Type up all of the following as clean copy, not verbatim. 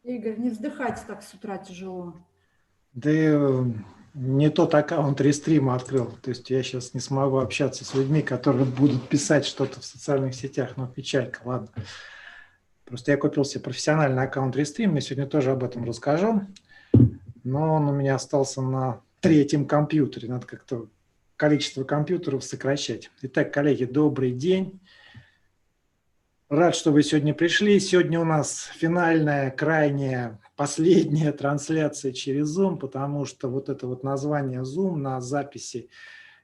Игорь, не вздыхайте так с утра тяжело. Да не тот аккаунт рестрима открыл. То есть я сейчас не смогу общаться с людьми, которые будут писать что-то в социальных сетях. Но печалька, ладно. Просто я купил себе профессиональный аккаунт рестрим. Я сегодня тоже об этом расскажу. Но он у меня остался на третьем компьютере. Надо как-то количество компьютеров сокращать. Итак, коллеги, добрый день. Рад, что вы сегодня пришли. Сегодня у нас финальная, крайняя, последняя трансляция через Zoom, потому что вот это вот название Zoom на записи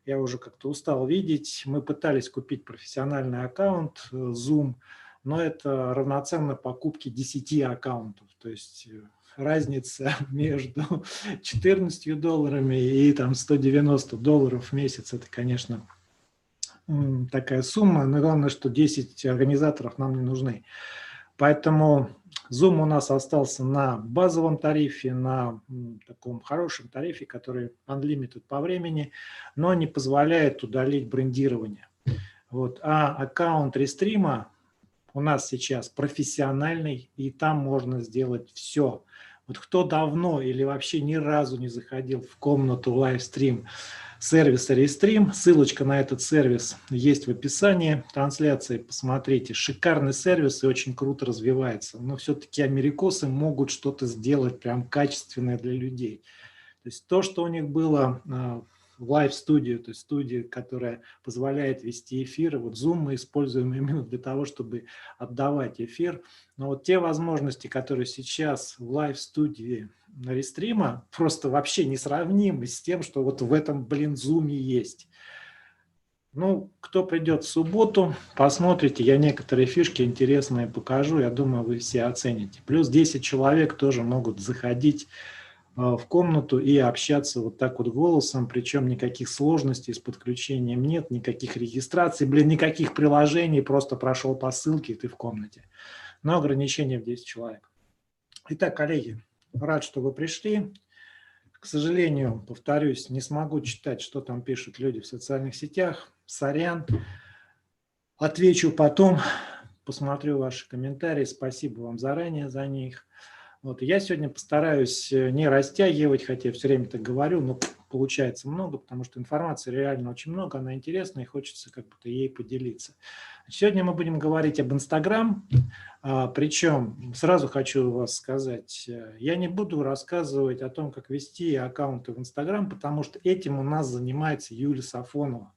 я уже как-то устал видеть. Мы пытались купить профессиональный аккаунт Zoom, но это равноценно покупке 10 аккаунтов. То есть разница между 14 долларами и там $190 в месяц, это, конечно, такая сумма, но главное, что 10 организаторов нам не нужны. Поэтому Zoom у нас остался на базовом тарифе, на таком хорошем тарифе, который unlimited по времени, но не позволяет удалить брендирование. Вот. А аккаунт рестрима у нас сейчас профессиональный, и там можно сделать все. Вот кто давно или вообще ни разу не заходил в комнату лайвстрим сервиса Restream, ссылочка на этот сервис есть в описании трансляции, посмотрите. Шикарный сервис и очень круто развивается, но все-таки америкосы могут что-то сделать прям качественное для людей. То есть то, что у них было в лайв-студии, то есть студия, которая позволяет вести эфиры, вот Zoom мы используем именно для того, чтобы отдавать эфир. Но вот те возможности, которые сейчас в лайв-студии Рестрима, просто вообще несравнимы с тем, что вот в этом, Zoom есть. Ну, кто придет в субботу, посмотрите, я некоторые фишки интересные покажу, я думаю, вы все оцените. Плюс 10 человек тоже могут заходить в комнату и общаться вот так вот голосом, причем никаких сложностей с подключением нет, никаких регистраций, никаких приложений, просто прошел по ссылке, и ты в комнате. Но ограничение в 10 человек. Итак, коллеги, рад, что вы пришли. К сожалению, повторюсь, не смогу читать, что там пишут люди в социальных сетях. Сорян. Отвечу потом, посмотрю ваши комментарии. Спасибо вам заранее за них. Вот, я сегодня постараюсь не растягивать, хотя я все время так говорю, но получается много, потому что информации реально очень много, она интересная, и хочется как-то ей поделиться. Сегодня мы будем говорить об Инстаграм, причем сразу хочу вас сказать, я не буду рассказывать о том, как вести аккаунты в Инстаграм, потому что этим у нас занимается Юлия Сафонова.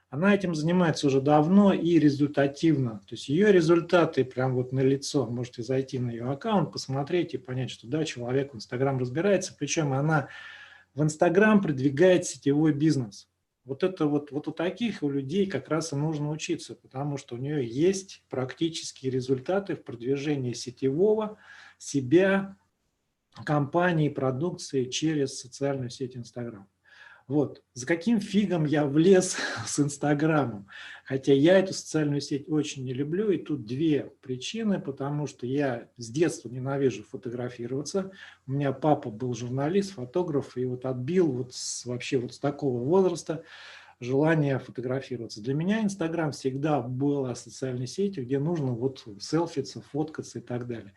Она этим занимается уже давно и результативно. То есть ее результаты прям вот налицо. Можете зайти на ее аккаунт, посмотреть и понять, что да, человек в Инстаграм разбирается. Причем она в Инстаграм продвигает сетевой бизнес. Вот это вот у таких у людей как раз и нужно учиться, потому что у нее есть практические результаты в продвижении сетевого, себя, компании, продукции через социальную сеть Инстаграм. Вот, за каким фигом я влез с Инстаграмом? Хотя я эту социальную сеть очень не люблю, и тут две причины, потому что я с детства ненавижу фотографироваться. У меня папа был журналист, фотограф, и вот отбил вообще с такого возраста желание фотографироваться. Для меня Инстаграм всегда была социальной сетью, где нужно вот селфиться, фоткаться и так далее.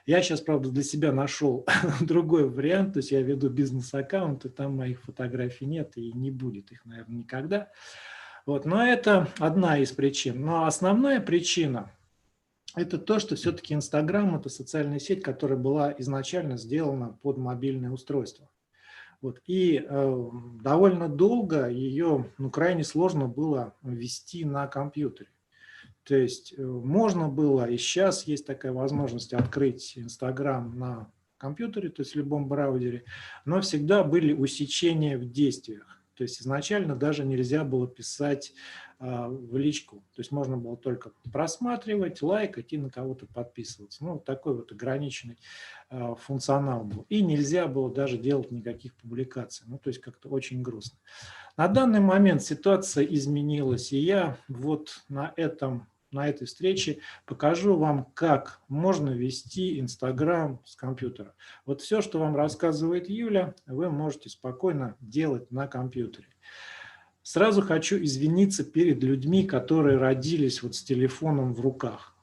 Я сейчас, правда, для себя нашел другой вариант, то есть я веду бизнес-аккаунт, и там моих фотографий нет, и не будет их, наверное, никогда. Вот. Но это одна из причин. Но основная причина – это то, что все-таки Инстаграм – это социальная сеть, которая была изначально сделана под мобильное устройство. Вот. И довольно долго ее крайне сложно было ввести на компьютере. То есть можно было, и сейчас есть такая возможность открыть Инстаграм на компьютере, то есть в любом браузере, но всегда были усечения в действиях. То есть изначально даже нельзя было писать в личку. То есть можно было только просматривать, лайкать и на кого-то подписываться. Ну, такой вот ограниченный функционал был. И нельзя было даже делать никаких публикаций. Ну, то есть как-то очень грустно. На данный момент ситуация изменилась, и я вот на этой встрече покажу вам, как можно вести Инстаграм с компьютера. Вот все, что вам рассказывает Юля, вы можете спокойно делать на компьютере. Сразу хочу извиниться перед людьми, которые родились вот с телефоном в руках.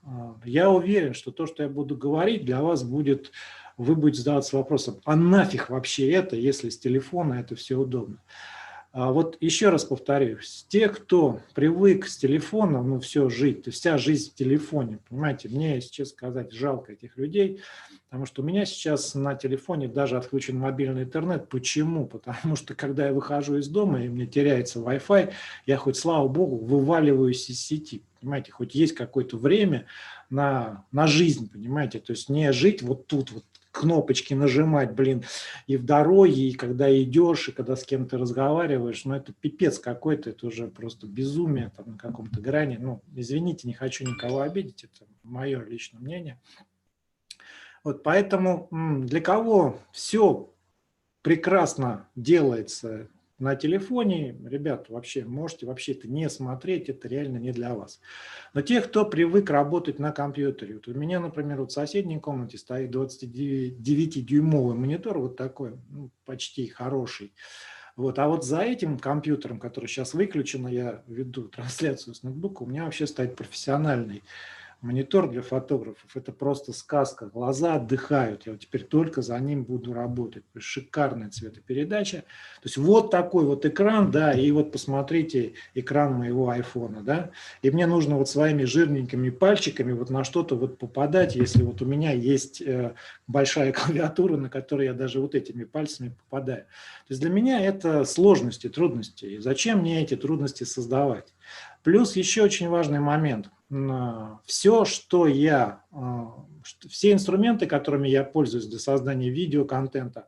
Я уверен, что то, что я буду говорить, для вас будет вы будете задаваться вопросом, а нафиг вообще это, если с телефона это все удобно? Вот еще раз повторюсь, те, кто привык с телефона, ну, все жить, то есть вся жизнь в телефоне, понимаете, мне, если честно сказать, жалко этих людей, потому что у меня сейчас на телефоне даже отключен мобильный интернет. Почему? Потому что когда я выхожу из дома и мне теряется Wi-Fi, я хоть, слава богу, вываливаюсь из сети, понимаете, хоть есть какое-то время на жизнь, понимаете, то есть не жить вот тут вот, кнопочки нажимать, блин, и в дороге, и когда идешь, и когда с кем-то разговариваешь, ну, это пипец какой-то, это уже просто безумие там на каком-то грани. Ну, извините, не хочу никого обидеть, это мое личное мнение. Вот поэтому для кого все прекрасно делается на телефоне, ребят, вообще можете вообще это не смотреть, это реально не для вас. Но те, кто привык работать на компьютере, вот у меня, например, вот в соседней комнате стоит 29-дюймовый монитор, вот такой, ну, почти хороший. Вот, а вот за этим компьютером, который сейчас выключен, я веду трансляцию с ноутбука, у меня вообще стоит профессиональный монитор для фотографов. Это просто сказка. Глаза отдыхают. Я вот теперь только за ним буду работать. Шикарная цветопередача. То есть вот такой вот экран, да, и вот посмотрите экран моего айфона, да. И мне нужно вот своими жирненькими пальчиками вот на что-то вот попадать, если вот у меня есть большая клавиатура, на которой я даже вот этими пальцами попадаю. То есть для меня это сложности, трудности. И зачем мне эти трудности создавать? Плюс еще очень важный момент. Все, что все инструменты, которыми я пользуюсь для создания видеоконтента,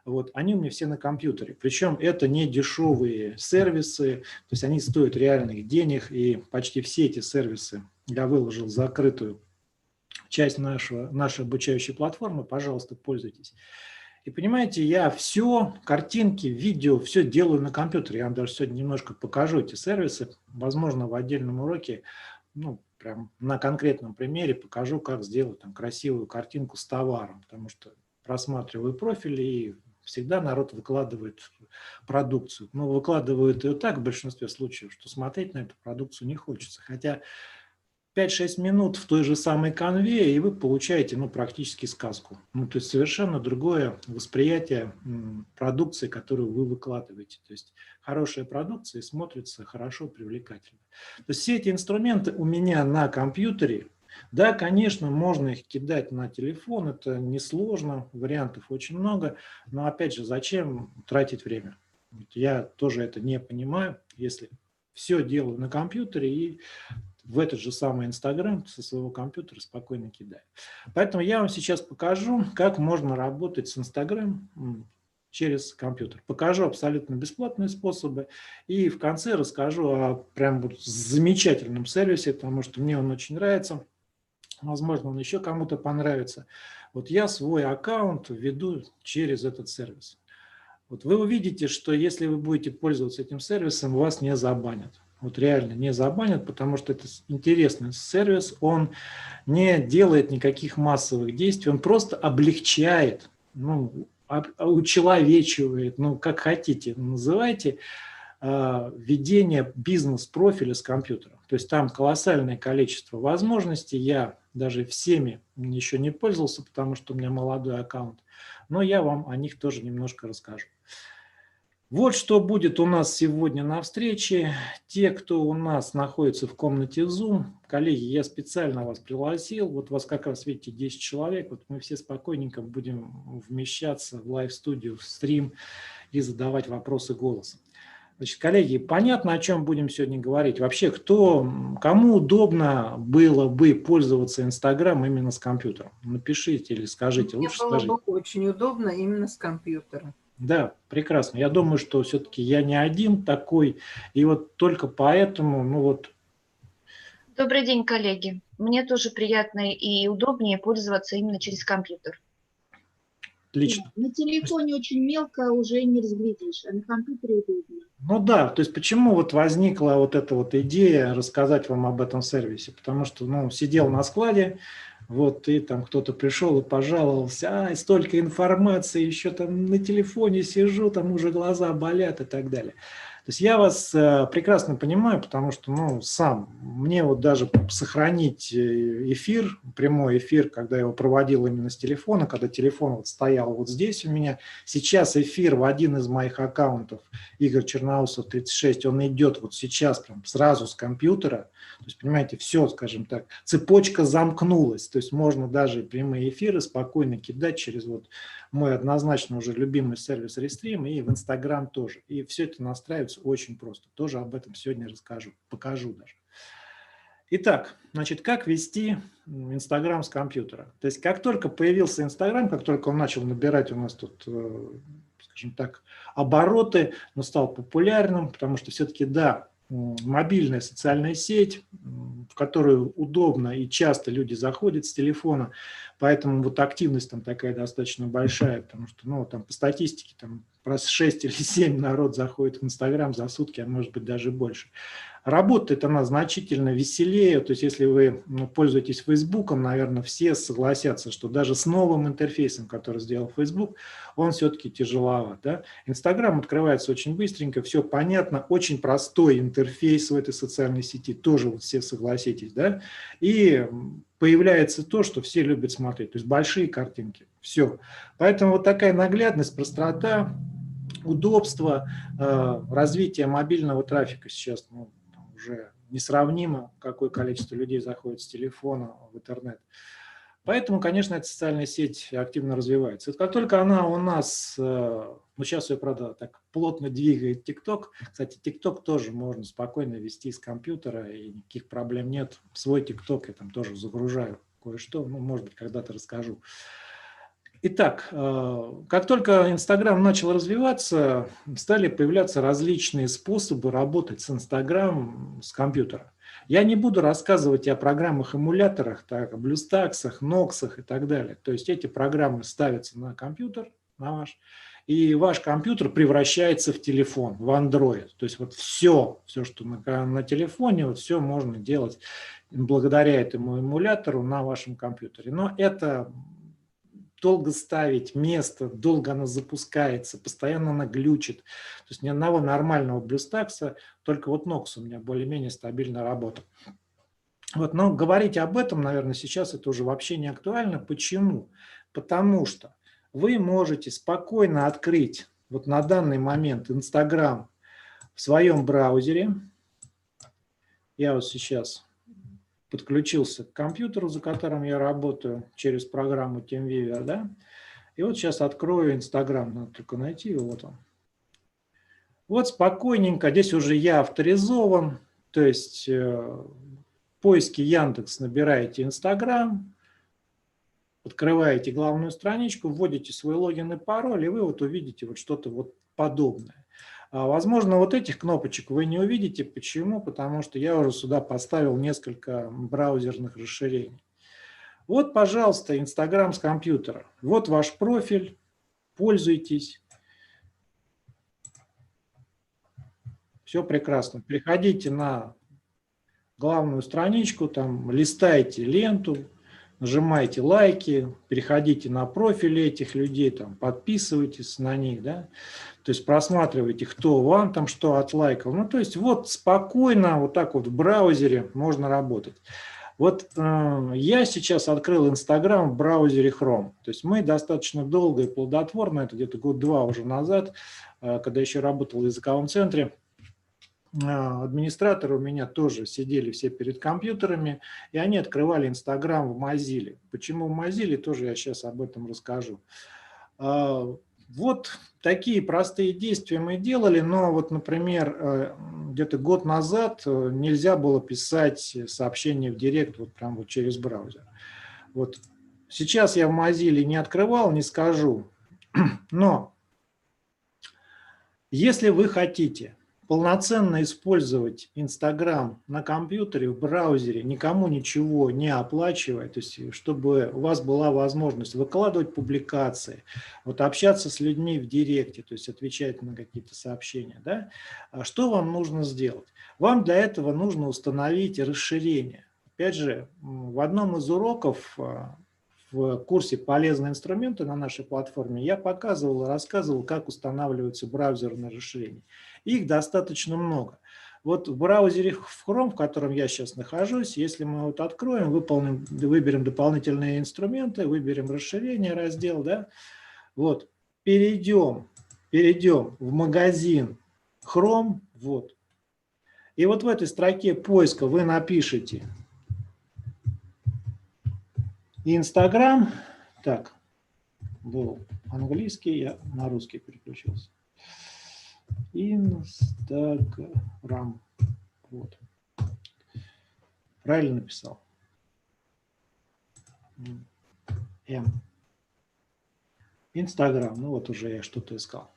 вот, они у меня все на компьютере. Причем это не дешевые сервисы, то есть они стоят реальных денег, и почти все эти сервисы я выложил в закрытую часть нашей обучающей платформы. Пожалуйста, пользуйтесь. И понимаете, я все, картинки, видео, все делаю на компьютере. Я вам даже сегодня немножко покажу эти сервисы. Возможно, в отдельном уроке, ну, прям на конкретном примере покажу, как сделать там красивую картинку с товаром. Потому что просматриваю профили, и всегда народ выкладывает продукцию. Но выкладывают ее так в большинстве случаев, что смотреть на эту продукцию не хочется. Хотя 5-6 минут в той же самой канве, и вы получаете, ну, практически сказку. Ну, то есть совершенно другое восприятие продукции, которую вы выкладываете. То есть хорошая продукция смотрится хорошо, привлекательно. То есть все эти инструменты у меня на компьютере. Да, конечно, можно их кидать на телефон, это несложно, вариантов очень много, но опять же, зачем тратить время? Я тоже это не понимаю, если все делаю на компьютере и в этот же самый Инстаграм со своего компьютера спокойно кидаю. Поэтому я вам сейчас покажу, как можно работать с Инстаграм через компьютер. Покажу абсолютно бесплатные способы и в конце расскажу о прям вот замечательном сервисе, потому что мне он очень нравится. Возможно, он еще кому-то понравится. Вот я свой аккаунт веду через этот сервис. Вот вы увидите, что если вы будете пользоваться этим сервисом, вас не забанят. Вот реально не забанят, потому что это интересный сервис, он не делает никаких массовых действий, он просто облегчает, ну, учеловечивает, ну, как хотите, называйте, ведение бизнес-профиля с компьютера. То есть там колоссальное количество возможностей, я даже всеми еще не пользовался, потому что у меня молодой аккаунт, но я вам о них тоже немножко расскажу. Вот что будет у нас сегодня на встрече. Те, кто у нас находится в комнате Zoom, коллеги, я специально вас пригласил. Вот вас как раз, видите, 10 человек. Вот мы все спокойненько будем вмещаться в лайв-студию, в стрим и задавать вопросы голосом. Значит, коллеги, понятно, о чем будем сегодня говорить? Вообще, кому удобно было бы пользоваться Инстаграм именно с компьютером? Напишите или скажите. Мне лучше было скажите. бы очень удобно именно с компьютера. Да, прекрасно. Я думаю, что все-таки я не один такой, и вот только поэтому, ну вот. Добрый день, коллеги. Мне тоже приятно и удобнее пользоваться именно через компьютер. Отлично. На телефоне очень мелко, уже не разглядишь, а на компьютере удобно. Ну да, то есть почему вот возникла вот эта вот идея рассказать вам об этом сервисе? Потому что, ну, сидел на складе, вот, и там кто-то пришел и пожаловался, столько информации, еще там на телефоне сижу, там уже глаза болят и так далее. есть я вас прекрасно понимаю, потому что, ну, сам, мне вот даже сохранить эфир, прямой эфир, когда я его проводил именно с телефона, когда телефон вот стоял вот здесь у меня, сейчас эфир в один из моих аккаунтов, Игорь Черноусов 36, он идет вот сейчас прям сразу с компьютера, то есть, понимаете, все, скажем так, цепочка замкнулась, то есть можно даже прямые эфиры спокойно кидать через вот мой однозначно уже любимый сервис Restream и в Instagram тоже. И все это настраивается очень просто. Тоже об этом сегодня расскажу, покажу даже. Итак, значит, как вести Instagram с компьютера? То есть как только появился Instagram, как только он начал набирать у нас тут, скажем так, обороты, он стал популярным, потому что все-таки, да, мобильная социальная сеть, в которую удобно и часто люди заходят с телефона, поэтому вот активность там такая достаточно большая, потому что, ну, там по статистике там раз 6 или 7 народ заходит в Инстаграм за сутки, а может быть даже больше. Работает она значительно веселее, то есть если вы пользуетесь Фейсбуком, наверное, все согласятся, что даже с новым интерфейсом, который сделал Facebook, он все-таки тяжеловат. Да? Инстаграм открывается очень быстренько, все понятно, очень простой интерфейс в этой социальной сети, тоже вот все согласитесь, да, и появляется то, что все любят смотреть, то есть большие картинки, все. Поэтому вот такая наглядность, простота, удобство, развитие мобильного трафика сейчас, ну, уже несравнимо, какое количество людей заходит с телефона в интернет. Поэтому, конечно, эта социальная сеть активно развивается. И как только она у нас, ну сейчас ее, правда, так плотно двигает TikTok, кстати, TikTok тоже можно спокойно вести с компьютера, и никаких проблем нет. Свой TikTok я там тоже загружаю кое-что, ну, может быть, когда-то расскажу. Итак, как только Инстаграм начал развиваться, стали появляться различные способы работать с Инстаграм с компьютера. Я не буду рассказывать о программах-эмуляторах, так, о BlueStacks, Nox и так далее. То есть эти программы ставятся на компьютер, на ваш, и ваш компьютер превращается в телефон, в Android. То есть вот все, что на телефоне, вот все можно делать благодаря этому эмулятору на вашем компьютере. Но это долго ставить место, долго она запускается, постоянно она глючит. То есть ни одного нормального BlueStacks, только вот Nox у меня более-менее стабильно работает. Вот, но говорить об этом, наверное, сейчас это уже вообще не актуально. Почему? Потому что вы можете спокойно открыть вот на данный момент Instagram в своем браузере. Я вот сейчас подключился к компьютеру, за которым я работаю, через программу TeamViewer, да. И вот сейчас открою Инстаграм, надо только найти его, вот он. Вот спокойненько, здесь уже я авторизован, то есть в поиске Яндекс набираете Инстаграм, открываете главную страничку, вводите свой логин и пароль, и вы вот увидите вот что-то вот подобное. Возможно, вот этих кнопочек вы не увидите. Почему? Потому что я уже сюда поставил несколько браузерных расширений. Вот, пожалуйста, Инстаграм с компьютера. Вот ваш профиль, пользуйтесь. Все прекрасно. Приходите на главную страничку, там листайте ленту, нажимайте лайки, переходите на профили этих людей, там, подписывайтесь на них, да, то есть просматривайте, кто вам там что отлайкал. Ну, то есть вот спокойно, вот так вот в браузере можно работать. Вот я сейчас открыл Инстаграм в браузере Chrome. То есть мы достаточно долго и плодотворно, это где-то год-два уже назад, когда еще работал в языковом центре, администраторы у меня тоже сидели все перед компьютерами, и они открывали Инстаграм в Mozilla. Почему в Mozilla, тоже я сейчас об этом расскажу. Вот такие простые действия мы делали, но вот, например, где-то год назад нельзя было писать сообщения в Директ вот прям вот через браузер. Вот сейчас я в Mozilla не открывал, не скажу, но если вы хотите полноценно использовать Инстаграм на компьютере, в браузере, никому ничего не оплачивая, то есть чтобы у вас была возможность выкладывать публикации, вот общаться с людьми в Директе, то есть отвечать на какие-то сообщения, да, что вам нужно сделать? Вам для этого нужно установить расширение. Опять же, в одном из уроков в в курсе «Полезные инструменты» на нашей платформе я показывал и рассказывал, как устанавливаются браузерные расширения. Их достаточно много. Вот в браузере Chrome, в котором я сейчас нахожусь, если мы вот откроем, выберем дополнительные инструменты, выберем расширение, раздел, да, вот, перейдем в магазин Chrome, вот. И вот в этой строке поиска вы напишите Instagram. Так, был английский, я на русский переключился. Instagram. Вот. Правильно написал? Instagram. Ну вот уже я что-то искал.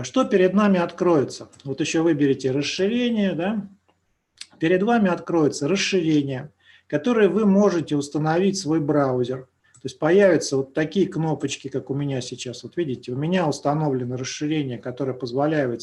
Что перед нами откроется? Вот еще выберите расширение, да? Перед вами откроется расширение, которое вы можете установить в свой браузер. То есть появятся вот такие кнопочки, как у меня сейчас. Вот видите, у меня установлено расширение, которое позволяет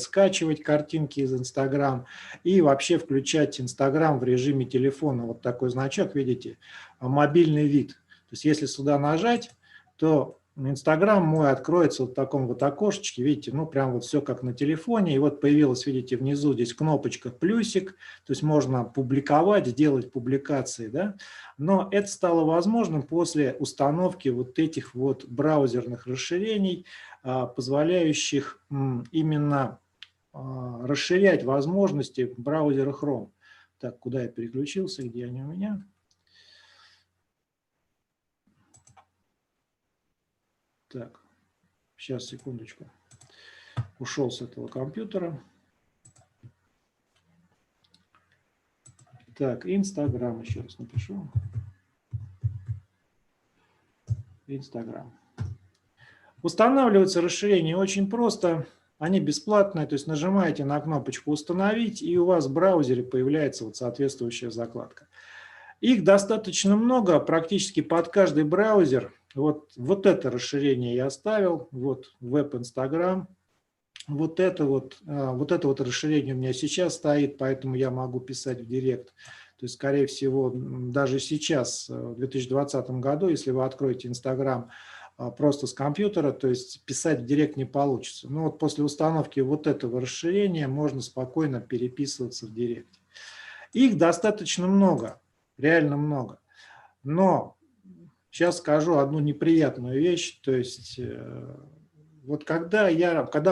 скачивать картинки из Instagram и вообще включать Instagram в режиме телефона. Вот такой значок, видите, мобильный вид. То есть если сюда нажать, то Инстаграм мой откроется вот в таком вот окошечке, видите, ну прям вот все как на телефоне. И вот появилась, видите, внизу здесь кнопочка плюсик, то есть можно публиковать, делать публикации, да. Но это стало возможным после установки вот этих вот браузерных расширений, позволяющих именно расширять возможности браузера Chrome. Так, куда я переключился, где они у меня? Так, сейчас, секундочку. Ушел с этого компьютера. Так, Instagram еще раз напишу. Instagram. Устанавливается расширение очень просто. Они бесплатные, то есть нажимаете на кнопочку «Установить», и у вас в браузере появляется вот соответствующая закладка. Их достаточно много, практически под каждый браузер. Вот это расширение я оставил, вот веб Instagram. Вот это вот расширение у меня сейчас стоит, поэтому я могу писать в директ. То есть, скорее всего, даже сейчас, в 2020 году, если вы откроете Instagram просто с компьютера, то есть писать в директ не получится. Но вот после установки вот этого расширения можно спокойно переписываться в директе. Их достаточно много, реально много. Но сейчас скажу одну неприятную вещь, то есть вот когда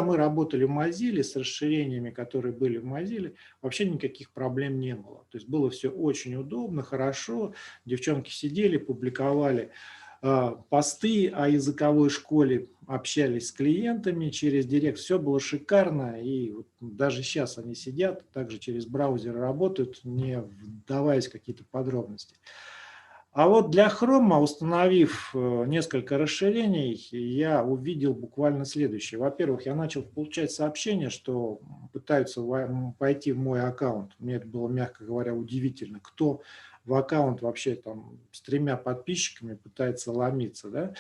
мы работали в Mozilla с расширениями, которые были в Mozilla, вообще никаких проблем не было. То есть было все очень удобно, хорошо, девчонки сидели, публиковали посты о языковой школе, общались с клиентами через директ, все было шикарно, и вот даже сейчас они сидят, также через браузер работают, не вдаваясь в какие-то подробности. А вот для Chrome, установив несколько расширений, я увидел буквально следующее. Во-первых, я начал получать сообщения, что пытаются пойти в мой аккаунт. Мне это было, мягко говоря, удивительно. Кто в аккаунт вообще там с 3 подписчиками пытается ломиться, да?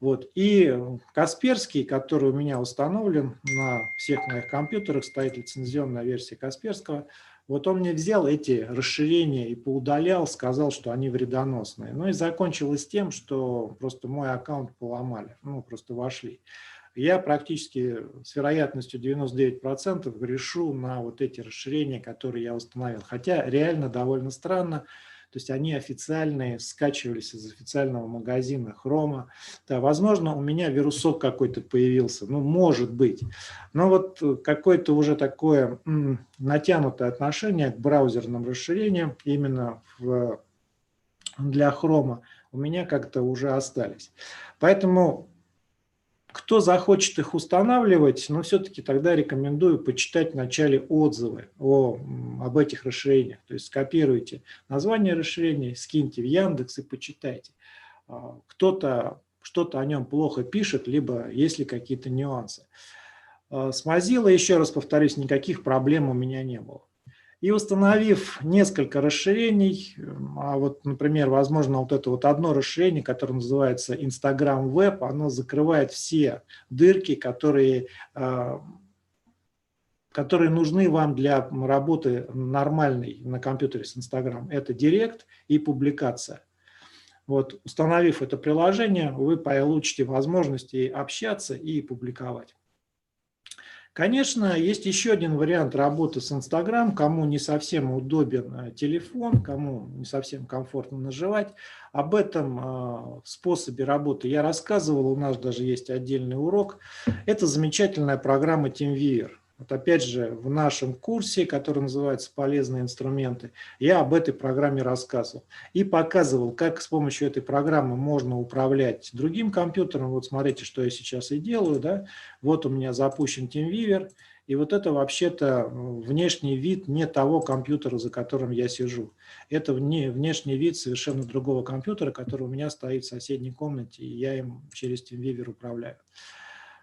Вот. И Касперский, который у меня установлен на всех моих компьютерах, стоит лицензионная версия Касперского. Вот он мне взял эти расширения и поудалял, сказал, что они вредоносные. Ну и закончилось тем, что просто мой аккаунт поломали, ну просто вошли. Я практически с вероятностью 99% грешу на вот эти расширения, которые я установил. Хотя реально довольно странно. То есть они официальные, скачивались из официального магазина Chrome. Да, возможно, у меня вирусок какой-то появился, ну, может быть. Но вот какое-то уже такое натянутое отношение к браузерным расширениям именно для Chrome у меня как-то уже остались. Поэтому кто захочет их устанавливать, но все-таки тогда рекомендую почитать вначале отзывы об этих расширениях. То есть скопируйте название расширения, скиньте в Яндекс и почитайте. Кто-то что-то о нем плохо пишет, либо есть ли какие-то нюансы. С Mozilla, еще раз повторюсь, никаких проблем у меня не было. И установив несколько расширений, вот, например, возможно, вот это вот одно расширение, которое называется Instagram Web, оно закрывает все дырки, которые нужны вам для работы нормальной на компьютере с Instagram. Это директ и публикация. Вот, установив это приложение, вы получите возможности общаться и публиковать. Конечно, есть еще один вариант работы с Instagram, кому не совсем удобен телефон, кому не совсем комфортно наживать. Об этом способе работы я рассказывал, у нас даже есть отдельный урок. Это замечательная программа TeamViewer. Вот опять же, в нашем курсе, который называется «Полезные инструменты», я об этой программе рассказывал и показывал, как с помощью этой программы можно управлять другим компьютером. Вот смотрите, что я сейчас и делаю. Да? Вот у меня запущен TeamViewer, и вот это вообще-то внешний вид не того компьютера, за которым я сижу. Это внешний вид совершенно другого компьютера, который у меня стоит в соседней комнате, и я им через TeamViewer управляю.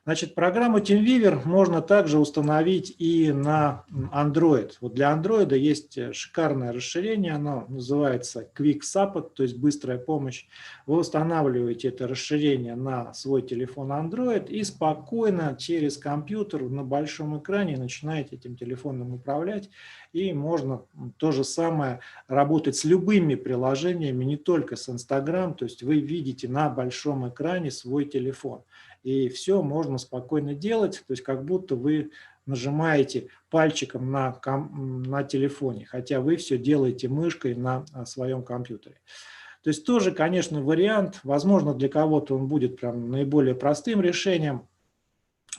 Значит, программу TeamViewer можно также установить и на Android. Вот для Android есть шикарное расширение, оно называется Quick Support, то есть быстрая помощь. Вы устанавливаете это расширение на свой телефон Android и спокойно через компьютер на большом экране начинаете этим телефоном управлять. И можно то же самое работать с любыми приложениями, не только с Instagram, то есть вы видите на большом экране свой телефон. И все можно спокойно делать, то есть как будто вы нажимаете пальчиком на телефоне, хотя вы все делаете мышкой на своем компьютере. То есть тоже, конечно, вариант, возможно, для кого-то он будет прям наиболее простым решением.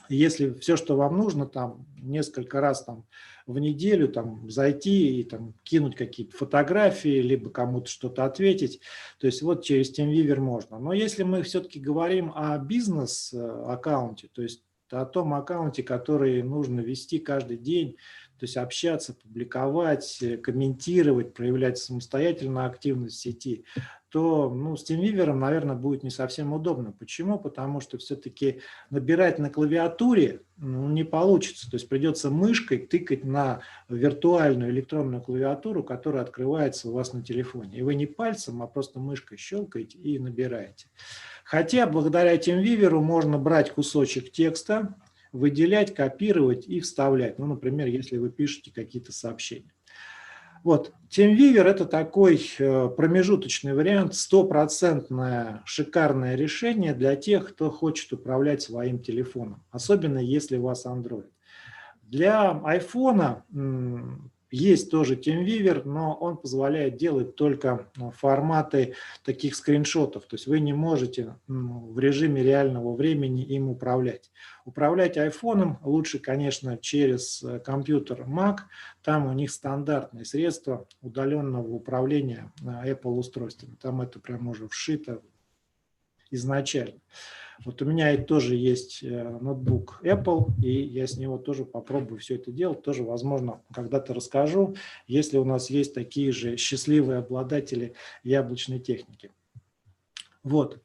Если все, что вам нужно, там несколько раз там, в неделю там, зайти и там, кинуть какие-то фотографии, либо кому-то что-то ответить, то есть вот через TeamViewer можно. Но если мы все-таки говорим о бизнес-аккаунте, то есть о том аккаунте, который нужно вести каждый день, то есть общаться, публиковать, комментировать, проявлять самостоятельную активность в сети, то с TeamViewer, наверное, будет не совсем удобно. Почему? Потому что все-таки набирать на клавиатуре не получится. То есть придется мышкой тыкать на виртуальную электронную клавиатуру, которая открывается у вас на телефоне. И вы не пальцем, а просто мышкой щелкаете и набираете. Хотя благодаря TeamViewer можно брать кусочек текста, выделять, копировать и вставлять. Ну, например, если вы пишете какие-то сообщения. Вот, TeamViewer – это такой промежуточный вариант, стопроцентное шикарное решение для тех, кто хочет управлять своим телефоном, особенно если у вас Android. Для iPhone есть тоже TeamViewer, но он позволяет делать только форматы таких скриншотов. То есть вы не можете в режиме реального времени им управлять. Управлять iPhone лучше, конечно, через компьютер Mac. Там у них стандартные средства удаленного управления Apple устройствами. Там это прям уже вшито изначально. Вот у меня тоже есть ноутбук Apple, и я с него тоже попробую все это делать. Тоже, возможно, когда-то расскажу, если у нас есть такие же счастливые обладатели яблочной техники. Вот.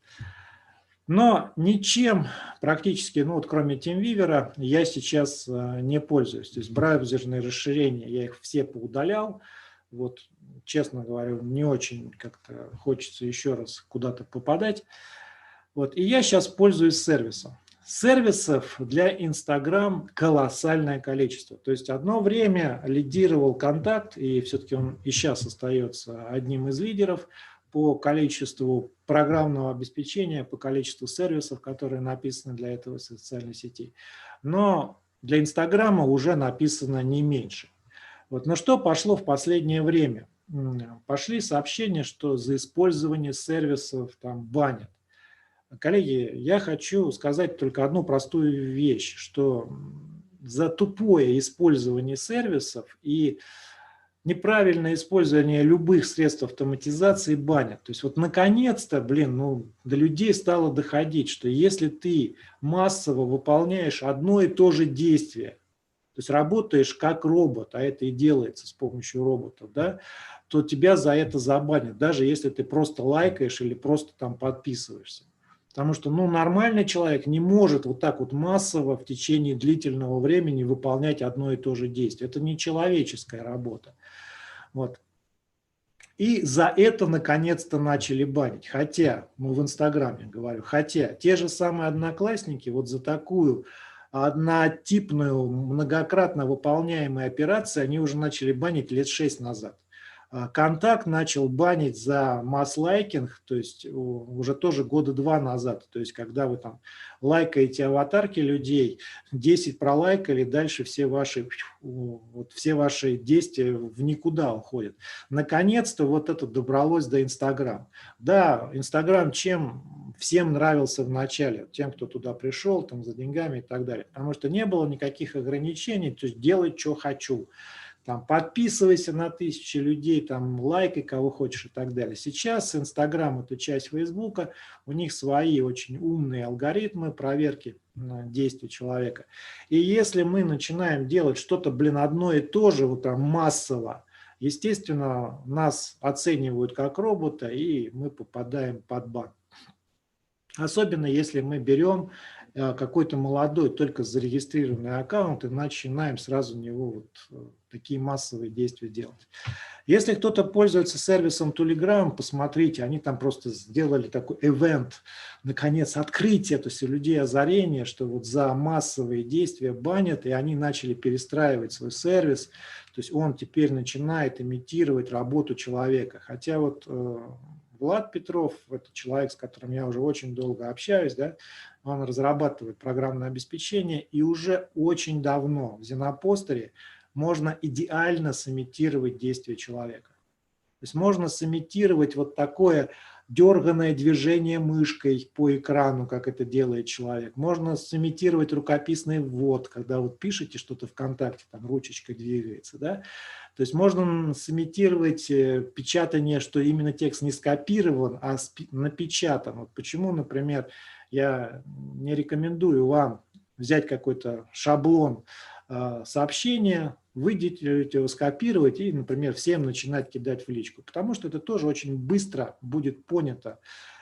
Но ничем практически, вот кроме TeamViewer, я сейчас не пользуюсь. То есть браузерные расширения, я их все поудалял. Вот, честно говоря, не очень как-то хочется еще раз куда-то попадать. Вот, и я сейчас пользуюсь сервисом. Сервисов для Instagram колоссальное количество. То есть одно время лидировал Контакт, и все-таки он и сейчас остается одним из лидеров по количеству программного обеспечения, по количеству сервисов, которые написаны для этого социальной сети. Но для Инстаграма уже написано не меньше. Вот. Но что пошло в последнее время? Пошли сообщения, что за использование сервисов там банят. Коллеги, я хочу сказать только одну простую вещь, что за тупое использование сервисов и неправильное использование любых средств автоматизации банят. То есть вот наконец-то, до людей стало доходить, что если ты массово выполняешь одно и то же действие, то есть работаешь как робот, а это и делается с помощью роботов, да, то тебя за это забанят, даже если ты просто лайкаешь или просто там подписываешься. Потому что нормальный человек не может вот так вот массово в течение длительного времени выполнять одно и то же действие. Это не человеческая работа. Вот. И за это наконец-то начали банить. Хотя, в Инстаграме говорю, хотя те же самые одноклассники вот за такую однотипную, многократно выполняемую операцию они уже начали банить лет 6 назад. Контакт начал банить за масс-лайкинг, то есть уже тоже года 2 назад. То есть когда вы там лайкаете аватарки людей, 10 пролайкали, дальше все ваши действия в никуда уходят. Наконец-то вот это добралось до Инстаграм. Да, Инстаграм чем всем нравился в начале, тем, кто туда пришел, там за деньгами и так далее. Потому что не было никаких ограничений, то есть делай, что хочу. Там, подписывайся на 1000 людей, там, лайкай кого хочешь и так далее. Сейчас Инстаграм – это часть Фейсбука, у них свои очень умные алгоритмы проверки действий человека. И если мы начинаем делать что-то, одно и то же, вот там массово, естественно, нас оценивают как робота, и мы попадаем под бан. Особенно если мы берем какой-то молодой, только зарегистрированный аккаунт и начинаем сразу у него вот такие массовые действия делать. Если кто-то пользуется сервисом Telegram, посмотрите, они там просто сделали такой ивент, наконец, открытие, то есть у людей озарение, что вот за массовые действия банят, и они начали перестраивать свой сервис, то есть он теперь начинает имитировать работу человека. Хотя вот Влад Петров, это человек, с которым я уже очень долго общаюсь, да, он разрабатывает программное обеспечение, и уже очень давно в Зенопостере можно идеально сымитировать действие человека. То есть можно сымитировать вот такое дерганное движение мышкой по экрану, как это делает человек. Можно сымитировать рукописный ввод, когда вот пишете что-то ВКонтакте, там ручечкой двигается, да. То есть можно сымитировать печатание, что именно текст не скопирован, а напечатан. Вот почему, например, я не рекомендую вам взять какой-то шаблон сообщения, выделить его, скопировать и, например, всем начинать кидать в личку. Потому что это тоже очень быстро будет понято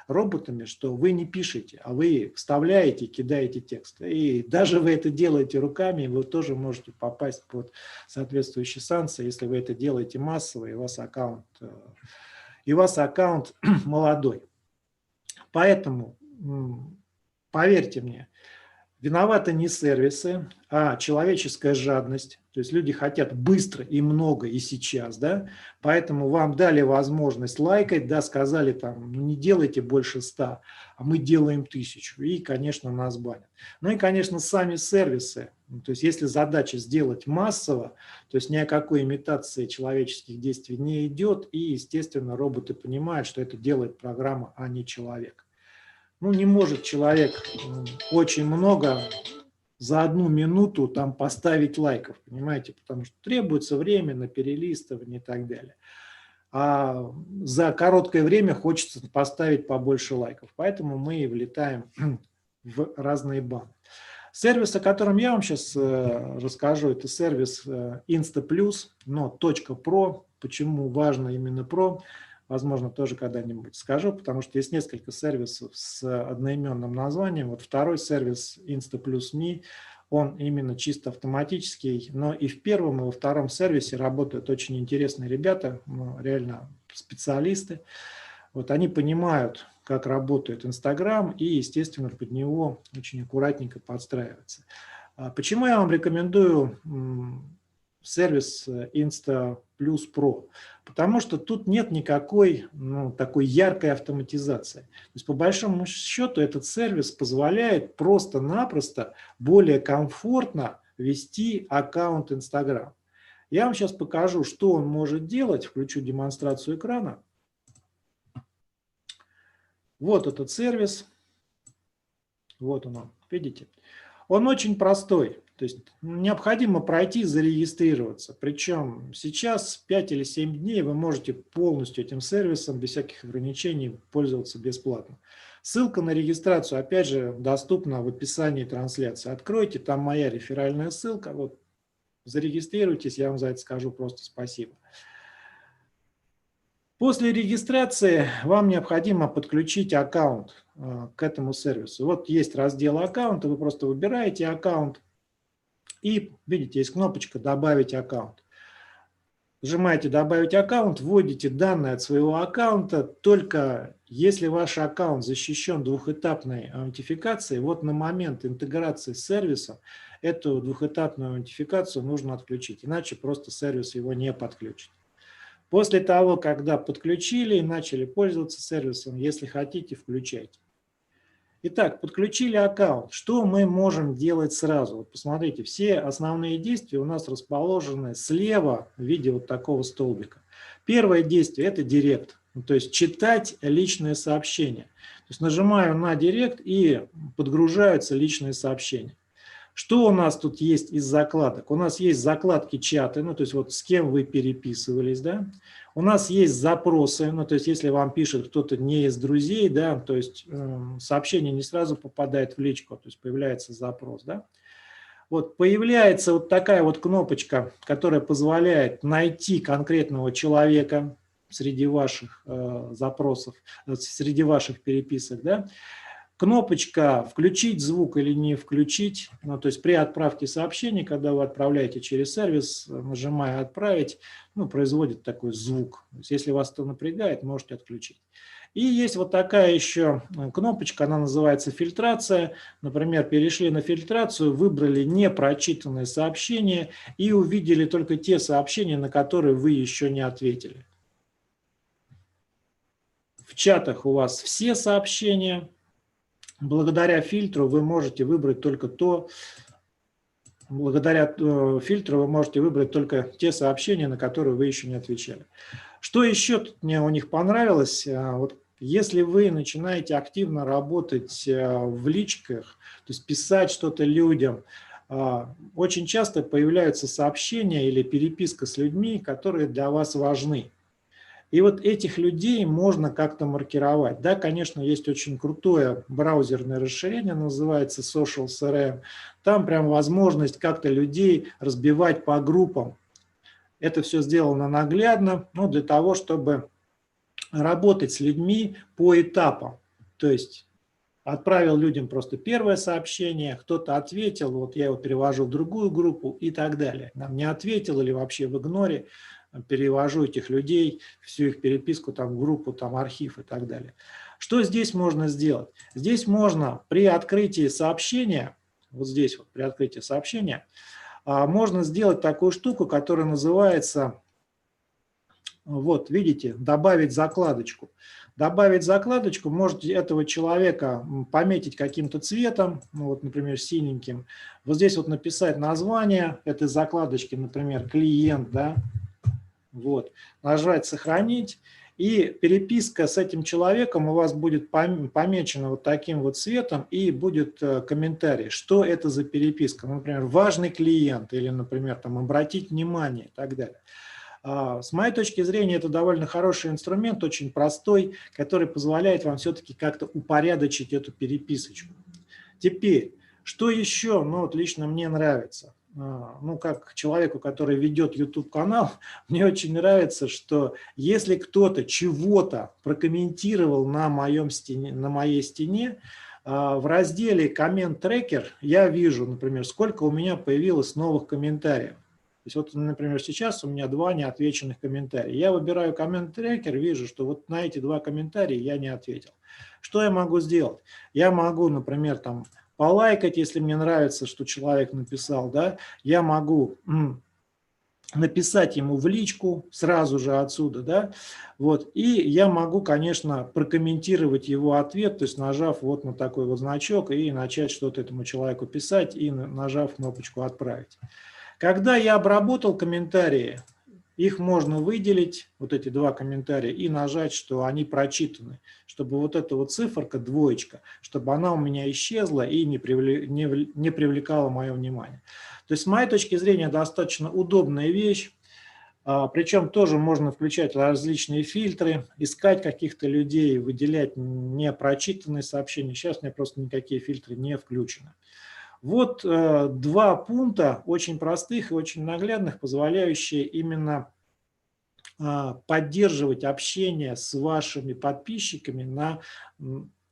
роботами, что вы не пишете, а вы вставляете и кидаете текст. И даже вы это делаете руками, вы тоже можете попасть под соответствующие санкции, если вы это делаете массово, и у вас аккаунт молодой. Поэтому, поверьте мне, виноваты не сервисы, а человеческая жадность. То есть люди хотят быстро и много и сейчас, да, поэтому вам дали возможность лайкать, да, сказали там, ну, не делайте больше 100, а мы делаем 1000, и, конечно, нас банят. Ну и, конечно, сами сервисы, то есть если задача сделать массово, то есть ни о какой имитации человеческих действий не идет, и, естественно, роботы понимают, что это делает программа, а не человек. Ну, не может человек очень много за 1 минуту там поставить лайков, понимаете, потому что требуется время на перелистывание и так далее. А за короткое время хочется поставить побольше лайков, поэтому мы и влетаем в разные баны. Сервис, о котором я вам сейчас расскажу, это сервис InstaPlus, но .pro. Почему важно именно Pro? Возможно, тоже когда-нибудь скажу, потому что есть несколько сервисов с одноименным названием. Вот второй сервис InstaPlus.me, он именно чисто автоматический, но и в первом, и во втором сервисе работают очень интересные ребята, реально специалисты. Вот они понимают, как работает Инстаграм, и, естественно, под него очень аккуратненько подстраиваются. Почему я вам рекомендую сервис InstaPlus Pro? Потому что тут нет никакой такой яркой автоматизации. То есть по большому счету этот сервис позволяет просто-напросто более комфортно вести аккаунт Instagram. Я вам сейчас покажу, что он может делать. Включу демонстрацию экрана. Вот этот сервис. Вот он, видите? Он очень простой. То есть необходимо пройти, зарегистрироваться. Причем сейчас 5 или 7 дней вы можете полностью этим сервисом без всяких ограничений пользоваться бесплатно. Ссылка на регистрацию, опять же, доступна в описании трансляции. Откройте, там моя реферальная ссылка. Вот, зарегистрируйтесь, я вам за это скажу просто спасибо. После регистрации вам необходимо подключить аккаунт к этому сервису. Вот есть раздел аккаунта, вы просто выбираете аккаунт. И, видите, есть кнопочка «Добавить аккаунт». Нажимаете «Добавить аккаунт», вводите данные от своего аккаунта. Только если ваш аккаунт защищен двухэтапной аутентификацией, вот на момент интеграции с сервисом эту двухэтапную аутентификацию нужно отключить. Иначе просто сервис его не подключит. После того, когда подключили и начали пользоваться сервисом, если хотите, включайте. Итак, подключили аккаунт. Что мы можем делать сразу? Вот посмотрите, все основные действия у нас расположены слева в виде вот такого столбика. Первое действие – это директ, то есть читать личные сообщения. То есть нажимаю на директ и подгружаются личные сообщения. Что у нас тут есть из закладок? У нас есть закладки чаты, ну то есть вот с кем вы переписывались, да. У нас есть запросы, ну то есть если вам пишет кто-то не из друзей, да, то есть сообщение не сразу попадает в личку, то есть появляется запрос, да. Вот появляется вот такая вот кнопочка, которая позволяет найти конкретного человека среди ваших запросов, среди ваших переписок, да. Кнопочка «Включить звук» или «Не включить», ну, то есть при отправке сообщений, когда вы отправляете через сервис, нажимая «Отправить», ну, производит такой звук. То есть если вас это напрягает, можете отключить. И есть вот такая еще кнопочка, она называется «Фильтрация». Например, перешли на фильтрацию, выбрали непрочитанные сообщения и увидели только те сообщения, на которые вы еще не ответили. В чатах у вас все сообщения. Благодаря фильтру вы можете выбрать только те сообщения, на которые вы еще не отвечали. Что еще тут мне у них понравилось? Вот если вы начинаете активно работать в личках, то есть писать что-то людям, очень часто появляются сообщения или переписка с людьми, которые для вас важны. И вот этих людей можно как-то маркировать. Да, конечно, есть очень крутое браузерное расширение, называется Social CRM. Там прям возможность как-то людей разбивать по группам. Это все сделано наглядно, ну, для того, чтобы работать с людьми по этапам. То есть отправил людям просто первое сообщение, кто-то ответил, вот я его перевожу в другую группу и так далее. Нам не ответил или вообще в игноре, перевожу этих людей, всю их переписку там, в группу, там, архив и так далее. Что здесь можно сделать? Здесь можно при открытии сообщения, вот здесь вот при открытии сообщения, можно сделать такую штуку, которая называется, вот видите, добавить закладочку. Добавить закладочку, можете этого человека пометить каким-то цветом, ну вот, например, синеньким. Вот здесь вот написать название этой закладочки, например, клиент, да. Вот, нажать «Сохранить», и переписка с этим человеком у вас будет помечена вот таким вот цветом, и будет комментарий, что это за переписка. Например, важный клиент, или, например, там, обратить внимание и так далее. С моей точки зрения, это довольно хороший инструмент, очень простой, который позволяет вам все-таки как-то упорядочить эту переписочку. Теперь, что еще, ну вот лично мне нравится. Ну, как человеку, который ведет YouTube-канал, мне очень нравится, что если кто-то чего-то прокомментировал на моей стене, в разделе «Коммент-трекер» я вижу, например, сколько у меня появилось новых комментариев. То есть вот, например, сейчас у меня 2 неотвеченных комментария. Я выбираю коммент-трекер, вижу, что вот на эти 2 комментария я не ответил. Что я могу сделать? Я могу, например, там полайкать, если мне нравится, что человек написал, да, я могу написать ему в личку сразу же отсюда, да, вот, и я могу, конечно, прокомментировать его ответ, то есть нажав вот на такой вот значок и начать что-то этому человеку писать и нажав кнопочку «Отправить». Когда я обработал комментарии, их можно выделить, вот эти 2 комментария, и нажать, что они прочитаны, чтобы вот эта вот циферка, двоечка, чтобы она у меня исчезла и не привлекала мое внимание. То есть с моей точки зрения достаточно удобная вещь, причем тоже можно включать различные фильтры, искать каких-то людей, выделять непрочитанные сообщения. Сейчас у меня просто никакие фильтры не включены. Вот 2 пункта, очень простых и очень наглядных, позволяющие именно поддерживать общение с вашими подписчиками на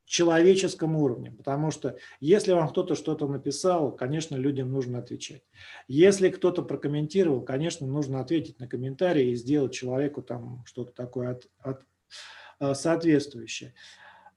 человеческом уровне. Потому что если вам кто-то что-то написал, конечно, людям нужно отвечать. Если кто-то прокомментировал, конечно, нужно ответить на комментарий и сделать человеку там что-то такое соответствующее.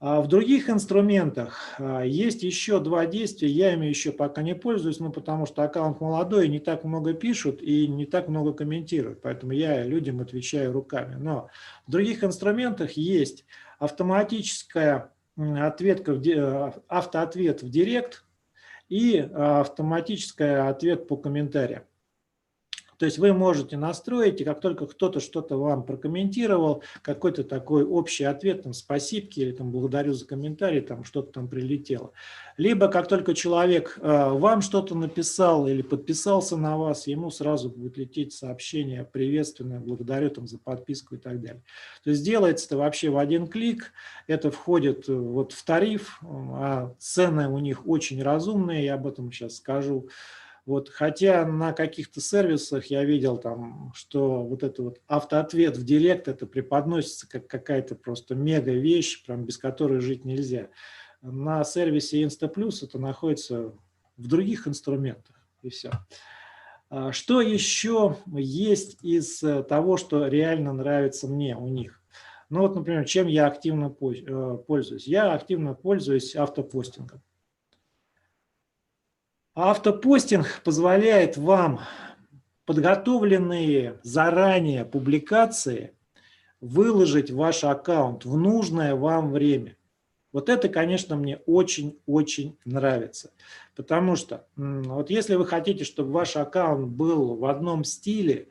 А в других инструментах есть еще два действия, я ими еще пока не пользуюсь, ну, потому что аккаунт молодой, не так много пишут и не так много комментируют, поэтому я людям отвечаю руками. Но в других инструментах есть автоматическая ответка, автоответ в директ и автоматический ответ по комментариям. То есть вы можете настроить, и как только кто-то что-то вам прокомментировал, какой-то такой общий ответ, там, спасибки или там, благодарю за комментарий, там что-то там прилетело. Либо как только человек вам что-то написал или подписался на вас, ему сразу будет лететь сообщение приветственное, благодарю там, за подписку и так далее. То есть делается это вообще в один клик, это входит вот в тариф, а цены у них очень разумные, я об этом сейчас скажу. Вот, хотя на каких-то сервисах я видел, там, что вот это вот автоответ в директ, это преподносится как какая-то просто мега вещь, прям без которой жить нельзя. На сервисе InstaPlus это находится в других инструментах, и все. Что еще есть из того, что реально нравится мне у них? Ну вот, например, чем я активно пользуюсь? Я активно пользуюсь автопостингом. Автопостинг позволяет вам подготовленные заранее публикации выложить в ваш аккаунт в нужное вам время. Вот это, конечно, мне очень-очень нравится. Потому что вот если вы хотите, чтобы ваш аккаунт был в одном стиле,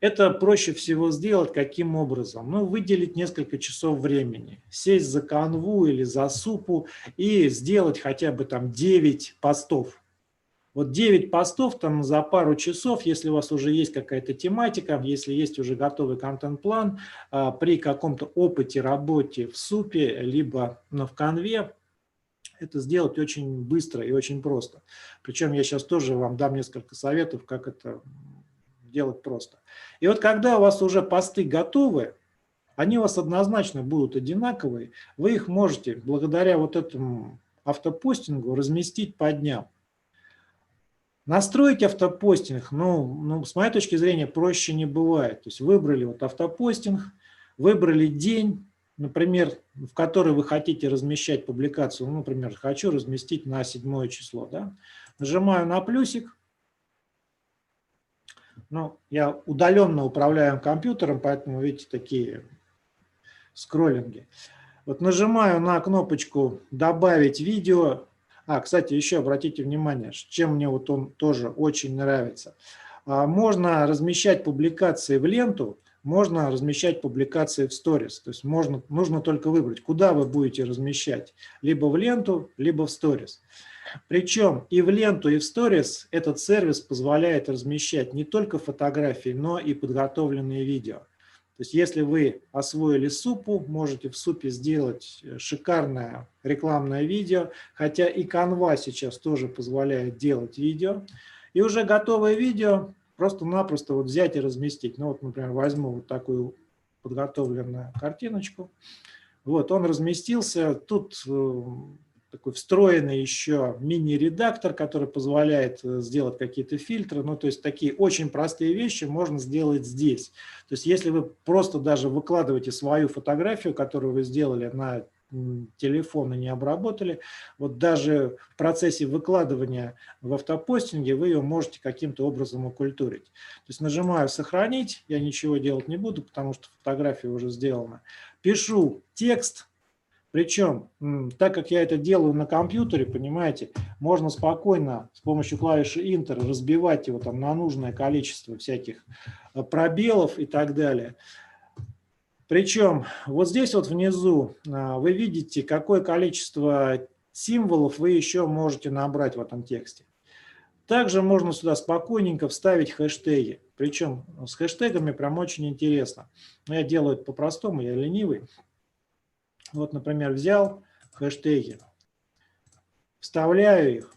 это проще всего сделать каким образом? Ну, выделить несколько часов времени, сесть за канву или за супу и сделать хотя бы там 9 постов. Вот 9 постов там за пару часов, если у вас уже есть какая-то тематика, если есть уже готовый контент-план, при каком-то опыте работе в супе, либо в канве, это сделать очень быстро и очень просто. Причем я сейчас тоже вам дам несколько советов, как это делать просто. И вот когда у вас уже посты готовы, они у вас однозначно будут одинаковые, вы их можете благодаря вот этому автопостингу разместить по дням. Настроить автопостинг, ну, с моей точки зрения, проще не бывает. То есть выбрали вот автопостинг, выбрали день, например, в который вы хотите размещать публикацию. Ну, например, хочу разместить на 7 число. Да? Нажимаю на плюсик. Ну, я удаленно управляю компьютером, поэтому, видите, такие скроллинги. Вот нажимаю на кнопочку «Добавить видео». Кстати, еще обратите внимание, чем мне вот он тоже очень нравится. Можно размещать публикации в ленту, можно размещать публикации в сторис. То есть нужно только выбрать, куда вы будете размещать. Либо в ленту, либо в сторис. Причем и в ленту, и в сторис этот сервис позволяет размещать не только фотографии, но и подготовленные видео. То есть если вы освоили супу, можете в супе сделать шикарное рекламное видео, хотя и Canva сейчас тоже позволяет делать видео. И уже готовое видео просто-напросто вот взять и разместить. Ну вот, например, возьму вот такую подготовленную картиночку. Вот он разместился. Тут такой встроенный еще мини-редактор, который позволяет сделать какие-то фильтры. Ну, то есть такие очень простые вещи можно сделать здесь. То есть если вы просто даже выкладываете свою фотографию, которую вы сделали на телефон и не обработали, вот даже в процессе выкладывания в автопостинге вы ее можете каким-то образом окультурить. То есть нажимаю «Сохранить», я ничего делать не буду, потому что фотография уже сделана. Пишу текст. Причем, так как я это делаю на компьютере, понимаете, можно спокойно с помощью клавиши Enter разбивать его там на нужное количество всяких пробелов и так далее. Причем вот здесь вот внизу вы видите, какое количество символов вы еще можете набрать в этом тексте. Также можно сюда спокойненько вставить хэштеги. Причем с хэштегами прям очень интересно. Но я делаю это по-простому, я ленивый. Вот, например, взял хэштеги, вставляю их.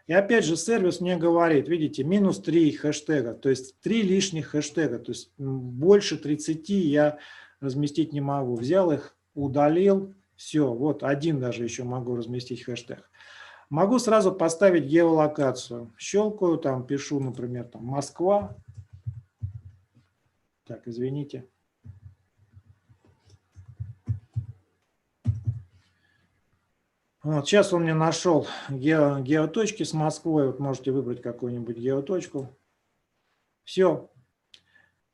И опять же сервис мне говорит, видите, минус 3 хэштега, то есть 3 лишних хэштега, то есть больше 30 я разместить не могу. Взял их, удалил, все, вот один даже еще могу разместить хэштег. Могу сразу поставить геолокацию. Щелкаю, там пишу, например, там Москва. Так, извините. Вот, сейчас он мне нашел геоточки с Москвой. Вот можете выбрать какую-нибудь геоточку. Все.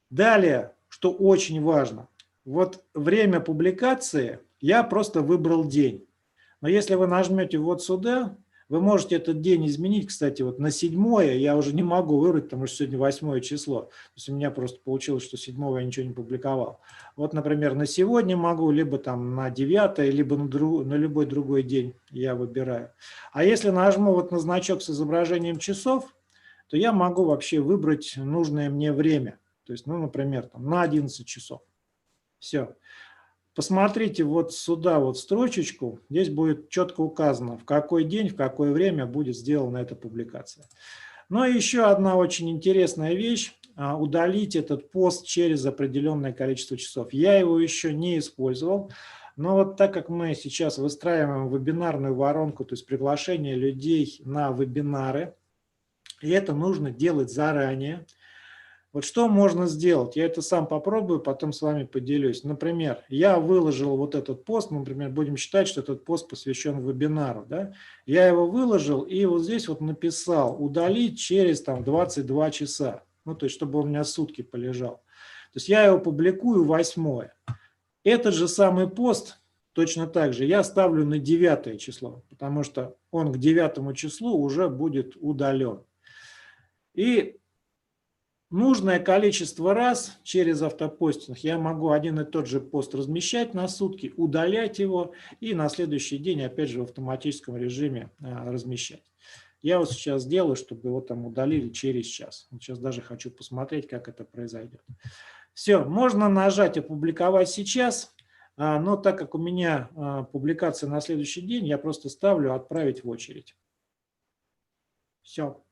Далее, что очень важно. Вот время публикации я просто выбрал день. Но если вы нажмете вот сюда, вы можете этот день изменить. Кстати, вот на 7 я уже не могу выбрать, потому что сегодня 8 число. То есть у меня просто получилось, что 7 я ничего не публиковал. Вот, например, на сегодня могу, либо там на 9, либо на любой другой день я выбираю. А если нажму вот на значок с изображением часов, то я могу вообще выбрать нужное мне время. То есть, ну, например, там, на 11 часов. Все. Посмотрите вот сюда вот строчечку, здесь будет четко указано, в какой день, в какое время будет сделана эта публикация. Ну и еще одна очень интересная вещь, удалить этот пост через определенное количество часов. Я его еще не использовал, но вот так как мы сейчас выстраиваем вебинарную воронку, то есть приглашение людей на вебинары, и это нужно делать заранее. Вот что можно сделать? Я это сам попробую, потом с вами поделюсь. Например, я выложил вот этот пост, например, будем считать, что этот пост посвящен вебинару. Да? Я его выложил и вот здесь вот написал удалить через там 22 часа. Ну, то есть, чтобы у меня сутки полежал. То есть я его публикую 8. Этот же самый пост точно так же я ставлю на 9 число, потому что он к 9 числу уже будет удален. И нужное количество раз через автопостинг я могу один и тот же пост размещать на сутки, удалять его и на следующий день опять же в автоматическом режиме размещать. Я вот сейчас сделаю, чтобы его там удалили через час. Сейчас даже хочу посмотреть, как это произойдет. Все, можно нажать «Опубликовать сейчас», но так как у меня публикация на следующий день, я просто ставлю «Отправить в очередь». Все.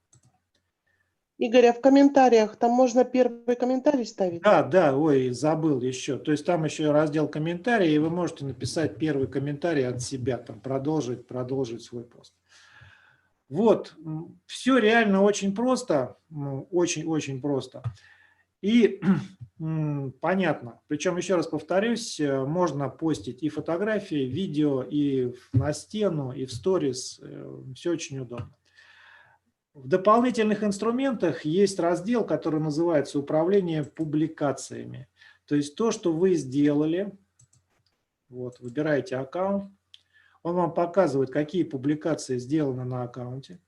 Игорь, а в комментариях там можно первый комментарий ставить? Да, ой, забыл еще. То есть там еще раздел комментарии, и вы можете написать первый комментарий от себя, там продолжить свой пост. Вот, все реально очень просто, очень-очень просто. И понятно. Причем, еще раз повторюсь, можно постить и фотографии, видео, и на стену, и в сторис. Все очень удобно. В дополнительных инструментах есть раздел, который называется «Управление публикациями». То есть то, что вы сделали, вот, выбираете аккаунт, он вам показывает, какие публикации сделаны на аккаунте.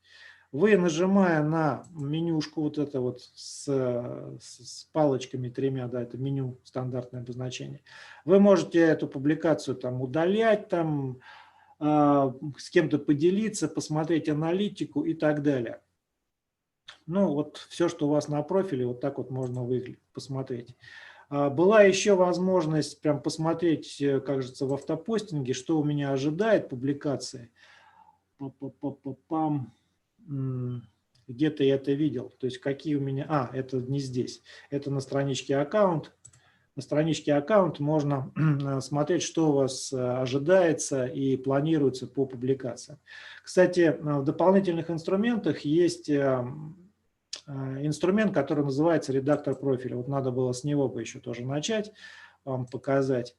Вы, нажимая на менюшку, вот это вот с палочками 3, да, это меню, стандартное обозначение, вы можете эту публикацию там удалять, там, с кем-то поделиться, посмотреть аналитику и так далее. Ну, вот все, что у вас на профиле, вот так вот можно посмотреть. Была еще возможность прям посмотреть, кажется, в автопостинге, что у меня ожидает публикации. Где-то я это видел. То есть какие у меня... это не здесь. Это на страничке аккаунт. На страничке аккаунт можно смотреть, что у вас ожидается и планируется по публикациям. Кстати, в дополнительных инструментах есть инструмент, который называется редактор профиля. Вот надо было с него бы еще тоже начать, вам показать.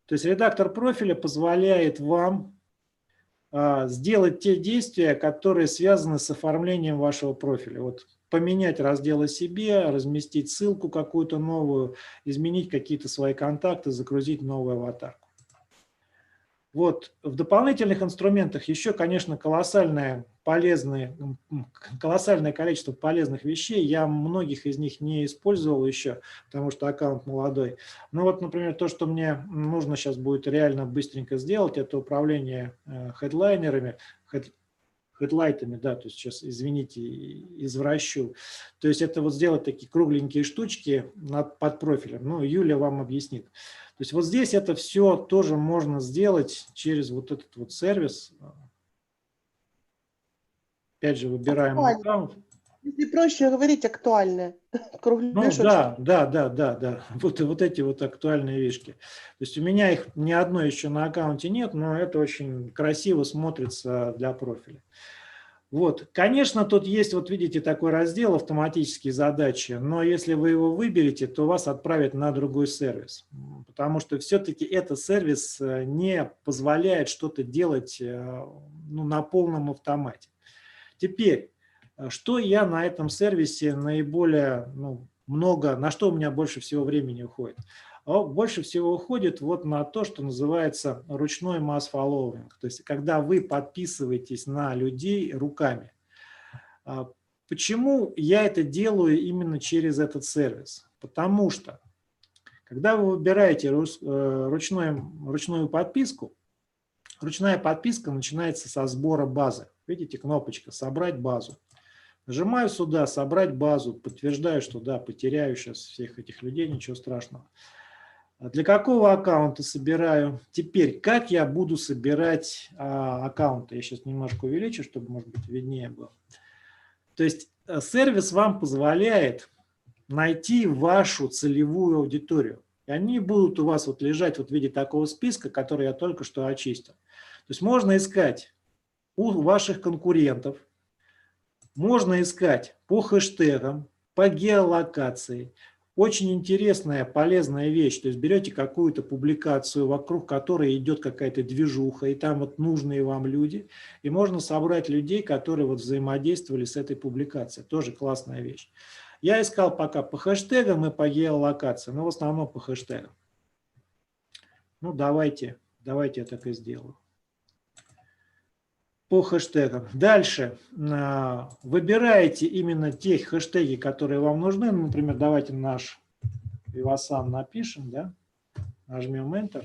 То есть редактор профиля позволяет вам сделать те действия, которые связаны с оформлением вашего профиля. Вот поменять раздел о себе, разместить ссылку какую-то новую, изменить какие-то свои контакты, загрузить новую аватарку. Вот. В дополнительных инструментах еще, конечно, колоссальное количество полезных вещей. Я многих из них не использовал еще, потому что аккаунт молодой. Но вот, например, то, что мне нужно сейчас будет реально быстренько сделать, это управление хедлайнерами, хедлайтами, да, то есть сейчас, извините, извращу. То есть это вот сделать такие кругленькие штучки под профилем. Ну, Юля вам объяснит. То есть вот здесь это все тоже можно сделать через вот этот вот сервис. Опять же, выбираем аккаунт. Если проще говорить, актуальное. Ну, да. Вот эти вот актуальные вещи. То есть у меня их ни одной еще на аккаунте нет, но это очень красиво смотрится для профиля. Вот, конечно, тут есть, вот видите, такой раздел «Автоматические задачи», но если вы его выберете, то вас отправят на другой сервис, потому что все-таки этот сервис не позволяет что-то делать ну, на полном автомате. Теперь, что я на этом сервисе наиболее много, на что у меня больше всего времени уходит? Больше всего уходит вот на то, что называется ручной масс-фоллоуинг. То есть, когда вы подписываетесь на людей руками. Почему я это делаю именно через этот сервис? Потому что, когда вы выбираете ручную подписку, ручная подписка начинается со сбора базы. Видите, кнопочка «Собрать базу». Нажимаю сюда «Собрать базу», подтверждаю, что да, потеряю сейчас всех этих людей, ничего страшного. Для какого аккаунта собираю? Теперь, как я буду собирать аккаунты? Я сейчас немножко увеличу, чтобы, может быть, виднее было. То есть сервис вам позволяет найти вашу целевую аудиторию. И они будут у вас вот лежать вот в виде такого списка, который я только что очистил. То есть можно искать у ваших конкурентов, можно искать по хэштегам, по геолокации. Очень интересная, полезная вещь. То есть берете какую-то публикацию, вокруг которой идет какая-то движуха, и там вот нужные вам люди, и можно собрать людей, которые вот взаимодействовали с этой публикацией. Тоже классная вещь. Я искал пока по хэштегам и по геолокации, но в основном по хэштегам. Ну, давайте я так и сделаю. По хэштегам. Дальше выбираете именно те хэштеги, которые вам нужны. Например, давайте наш Vivasan напишем, да? Нажмем Enter.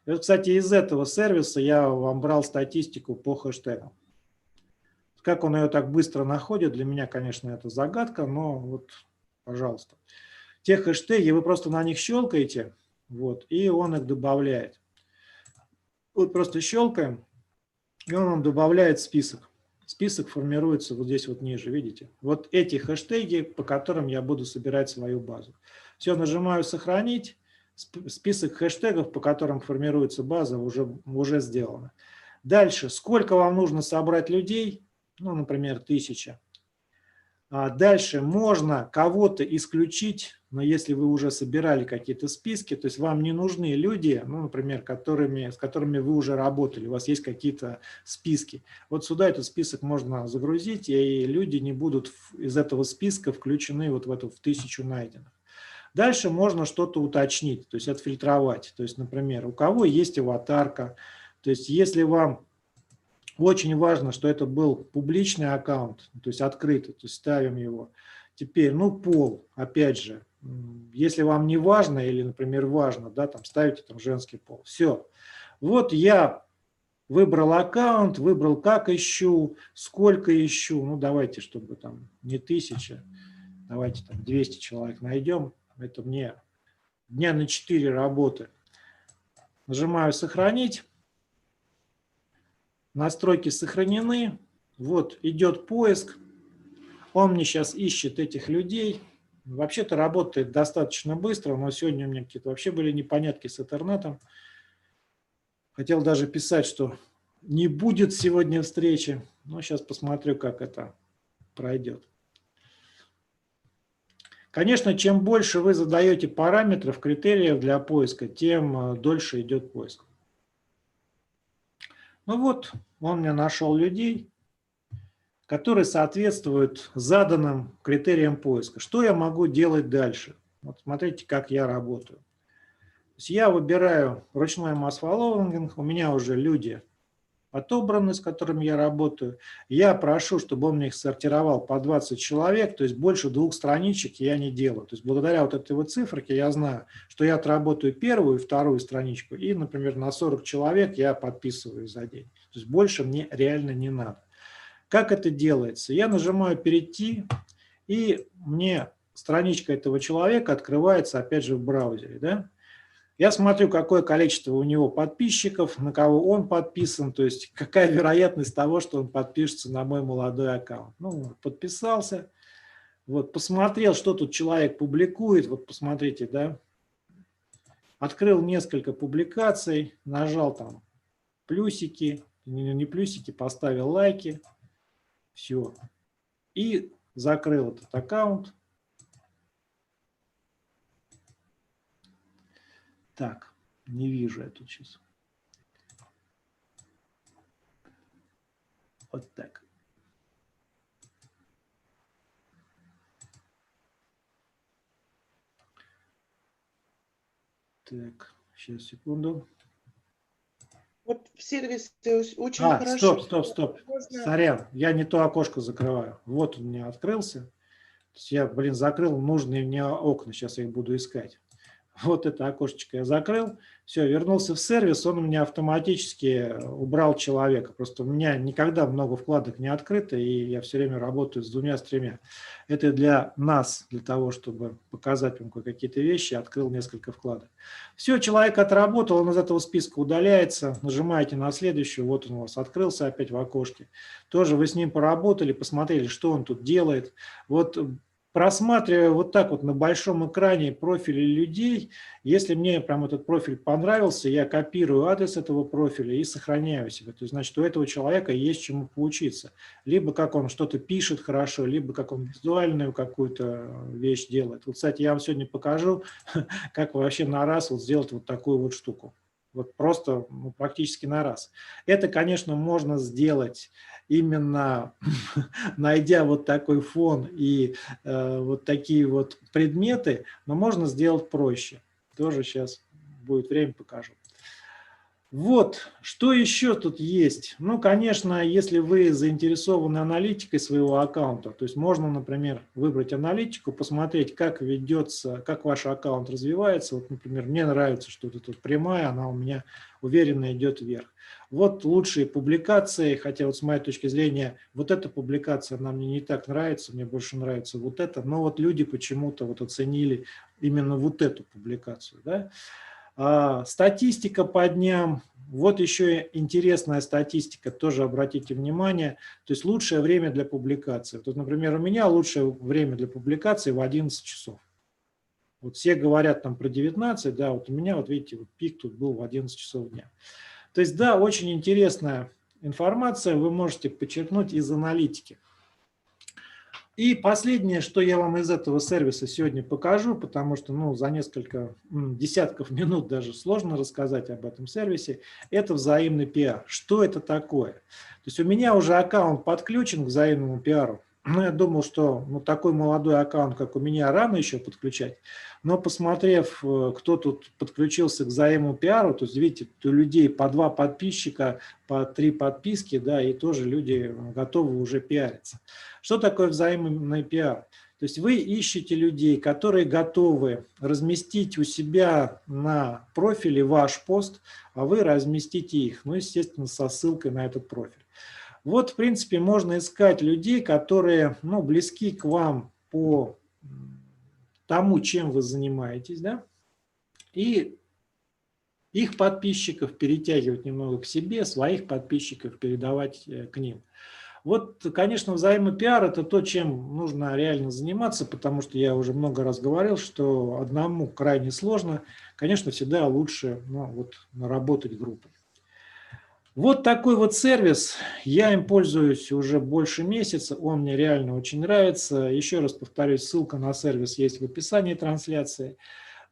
И вот, кстати, из этого сервиса я вам брал статистику по хэштегам. Как он ее так быстро находит, для меня, конечно, это загадка, но вот, пожалуйста. Те хэштеги, вы просто на них щелкаете, вот, и он их добавляет. Вот просто щелкаем, и он вам добавляет список. Список формируется вот здесь вот ниже, видите? Вот эти хэштеги, по которым я буду собирать свою базу. Все, нажимаю «Сохранить». Список хэштегов, по которым формируется база, уже сделано. Дальше, сколько вам нужно собрать людей? Ну, например, 1000. Дальше можно кого-то исключить, но если вы уже собирали какие-то списки, то есть вам не нужны люди, ну, например, с которыми вы уже работали, у вас есть какие-то списки. Вот сюда этот список можно загрузить, и люди не будут из этого списка включены вот в 1000 найденных. Дальше можно что-то уточнить, то есть отфильтровать. То есть, например, у кого есть аватарка, то есть если вам очень важно, что это был публичный аккаунт, то есть открытый, то есть ставим его. Теперь, ну, пол, опять же, если вам не важно или, например, важно, да, там ставите там женский пол. Все. Вот я выбрал аккаунт, выбрал, как ищу, сколько ищу. Ну, давайте, чтобы там не 1000, давайте там 200 человек найдем. Это мне дня на 4 работы. Нажимаю «Сохранить». Настройки сохранены. Вот идет поиск. Он мне сейчас ищет этих людей. Вообще-то работает достаточно быстро, но сегодня у меня какие-то вообще были непонятки с интернетом. Хотел даже писать, что не будет сегодня встречи. Но сейчас посмотрю, как это пройдет. Конечно, чем больше вы задаете параметров, критериев для поиска, тем дольше идет поиск. Ну вот, он мне нашел людей, которые соответствуют заданным критериям поиска. Что я могу делать дальше? Вот смотрите, как я работаю. То есть я выбираю ручной масс-фоллоуинг, у меня уже люди отобраны, с которыми я работаю. Я прошу, чтобы он мне их сортировал по 20 человек, то есть больше 2 страничек я не делаю. То есть благодаря вот этой вот циферке я знаю, что я отработаю первую и вторую страничку, и, например, на 40 человек я подписываю за день. То есть больше мне реально не надо. Как это делается? Я нажимаю «Перейти», и мне страничка этого человека открывается опять же в браузере, да? Я смотрю, какое количество у него подписчиков, на кого он подписан, то есть какая вероятность того, что он подпишется на мой молодой аккаунт. Ну, подписался, вот, посмотрел, что тут человек публикует, вот посмотрите, да, открыл несколько публикаций, нажал там плюсики, не плюсики, поставил лайки, Все. И закрыл этот аккаунт. Так, не вижу я тут сейчас. Вот так. Так, сейчас, секунду. Вот в сервисе очень хорошо. Стоп. Можно- Сорян, я не то окошко закрываю. Вот он у меня открылся. То есть я, закрыл нужные мне окна. Сейчас я их буду искать. Вот это окошечко я закрыл. Все, вернулся в сервис, он у меня автоматически убрал человека. Просто у меня никогда много вкладок не открыто, и я все время работаю с двумя, с тремя. Это для нас, для того, чтобы показать вам какие-то вещи, открыл несколько вкладок. Все, человек отработал, он из этого списка удаляется. Нажимаете на следующую, вот он у вас открылся опять в окошке. Тоже вы с ним поработали, посмотрели, что он тут делает. Вот просматривая вот так вот на большом экране профили людей, если мне прям этот профиль понравился, я копирую адрес этого профиля и сохраняю себе. То есть, значит, у этого человека есть чему поучиться. Либо как он что-то пишет хорошо, либо как он визуальную какую-то вещь делает. Вот, кстати, я вам сегодня покажу, как вообще на раз вот сделать вот такую вот штуку. Вот просто практически на раз. Это, конечно, можно сделать именно найдя вот такой фон и вот такие вот предметы, но можно сделать проще. Тоже сейчас будет время, покажу. Вот, что еще тут есть? Ну, конечно, если вы заинтересованы аналитикой своего аккаунта, то есть можно, например, выбрать аналитику, посмотреть, как ведется, как ваш аккаунт развивается. Вот, например, мне нравится, что вот эта вот прямая, она у меня уверенно идет вверх. Вот лучшие публикации, хотя вот с моей точки зрения, вот эта публикация, она мне не так нравится, мне больше нравится вот эта, но вот люди почему-то вот оценили именно вот эту публикацию, да? Статистика по дням. Вот еще интересная статистика, тоже обратите внимание. То есть лучшее время для публикации. Вот, например, у меня лучшее время для публикации в 11 часов. Вот все говорят там про 19, да, вот у меня, вот видите, вот пик тут был в 11 часов дня. То есть, да, очень интересная информация, вы можете подчеркнуть из аналитики. И последнее, что я вам из этого сервиса сегодня покажу, потому что за несколько десятков минут даже сложно рассказать об этом сервисе, это взаимный пиар. Что это такое? То есть у меня уже аккаунт подключен к взаимному пиару. Я думал, что такой молодой аккаунт, как у меня, рано еще подключать. Но посмотрев, кто тут подключился к взаимному пиару, то есть, видите, у людей по 2 подписчика, по 3 подписки, да, и тоже люди готовы уже пиариться. Что такое взаимный пиар? То есть вы ищете людей, которые готовы разместить у себя на профиле ваш пост, а вы разместите их, естественно, со ссылкой на этот профиль. Вот, в принципе, можно искать людей, которые, близки к вам по тому, чем вы занимаетесь, да, и их подписчиков перетягивать немного к себе, своих подписчиков передавать к ним. Вот, конечно, взаимный пиар – это то, чем нужно реально заниматься, потому что я уже много раз говорил, что одному крайне сложно. Конечно, всегда лучше работать группой. Вот такой вот сервис, я им пользуюсь уже больше месяца, он мне реально очень нравится. Еще раз повторюсь, ссылка на сервис есть в описании трансляции.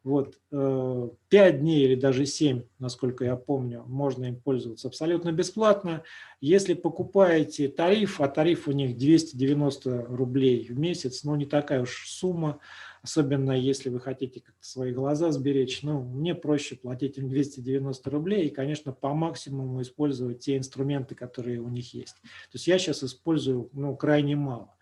Вот, 5 дней или даже 7, насколько я помню, можно им пользоваться абсолютно бесплатно. Если покупаете тариф, а тариф у них 290 рублей в месяц, не такая уж сумма, особенно если вы хотите как-то свои глаза сберечь, мне проще платить им 290 рублей и, конечно, по максимуму использовать те инструменты, которые у них есть. То есть я сейчас использую крайне мало.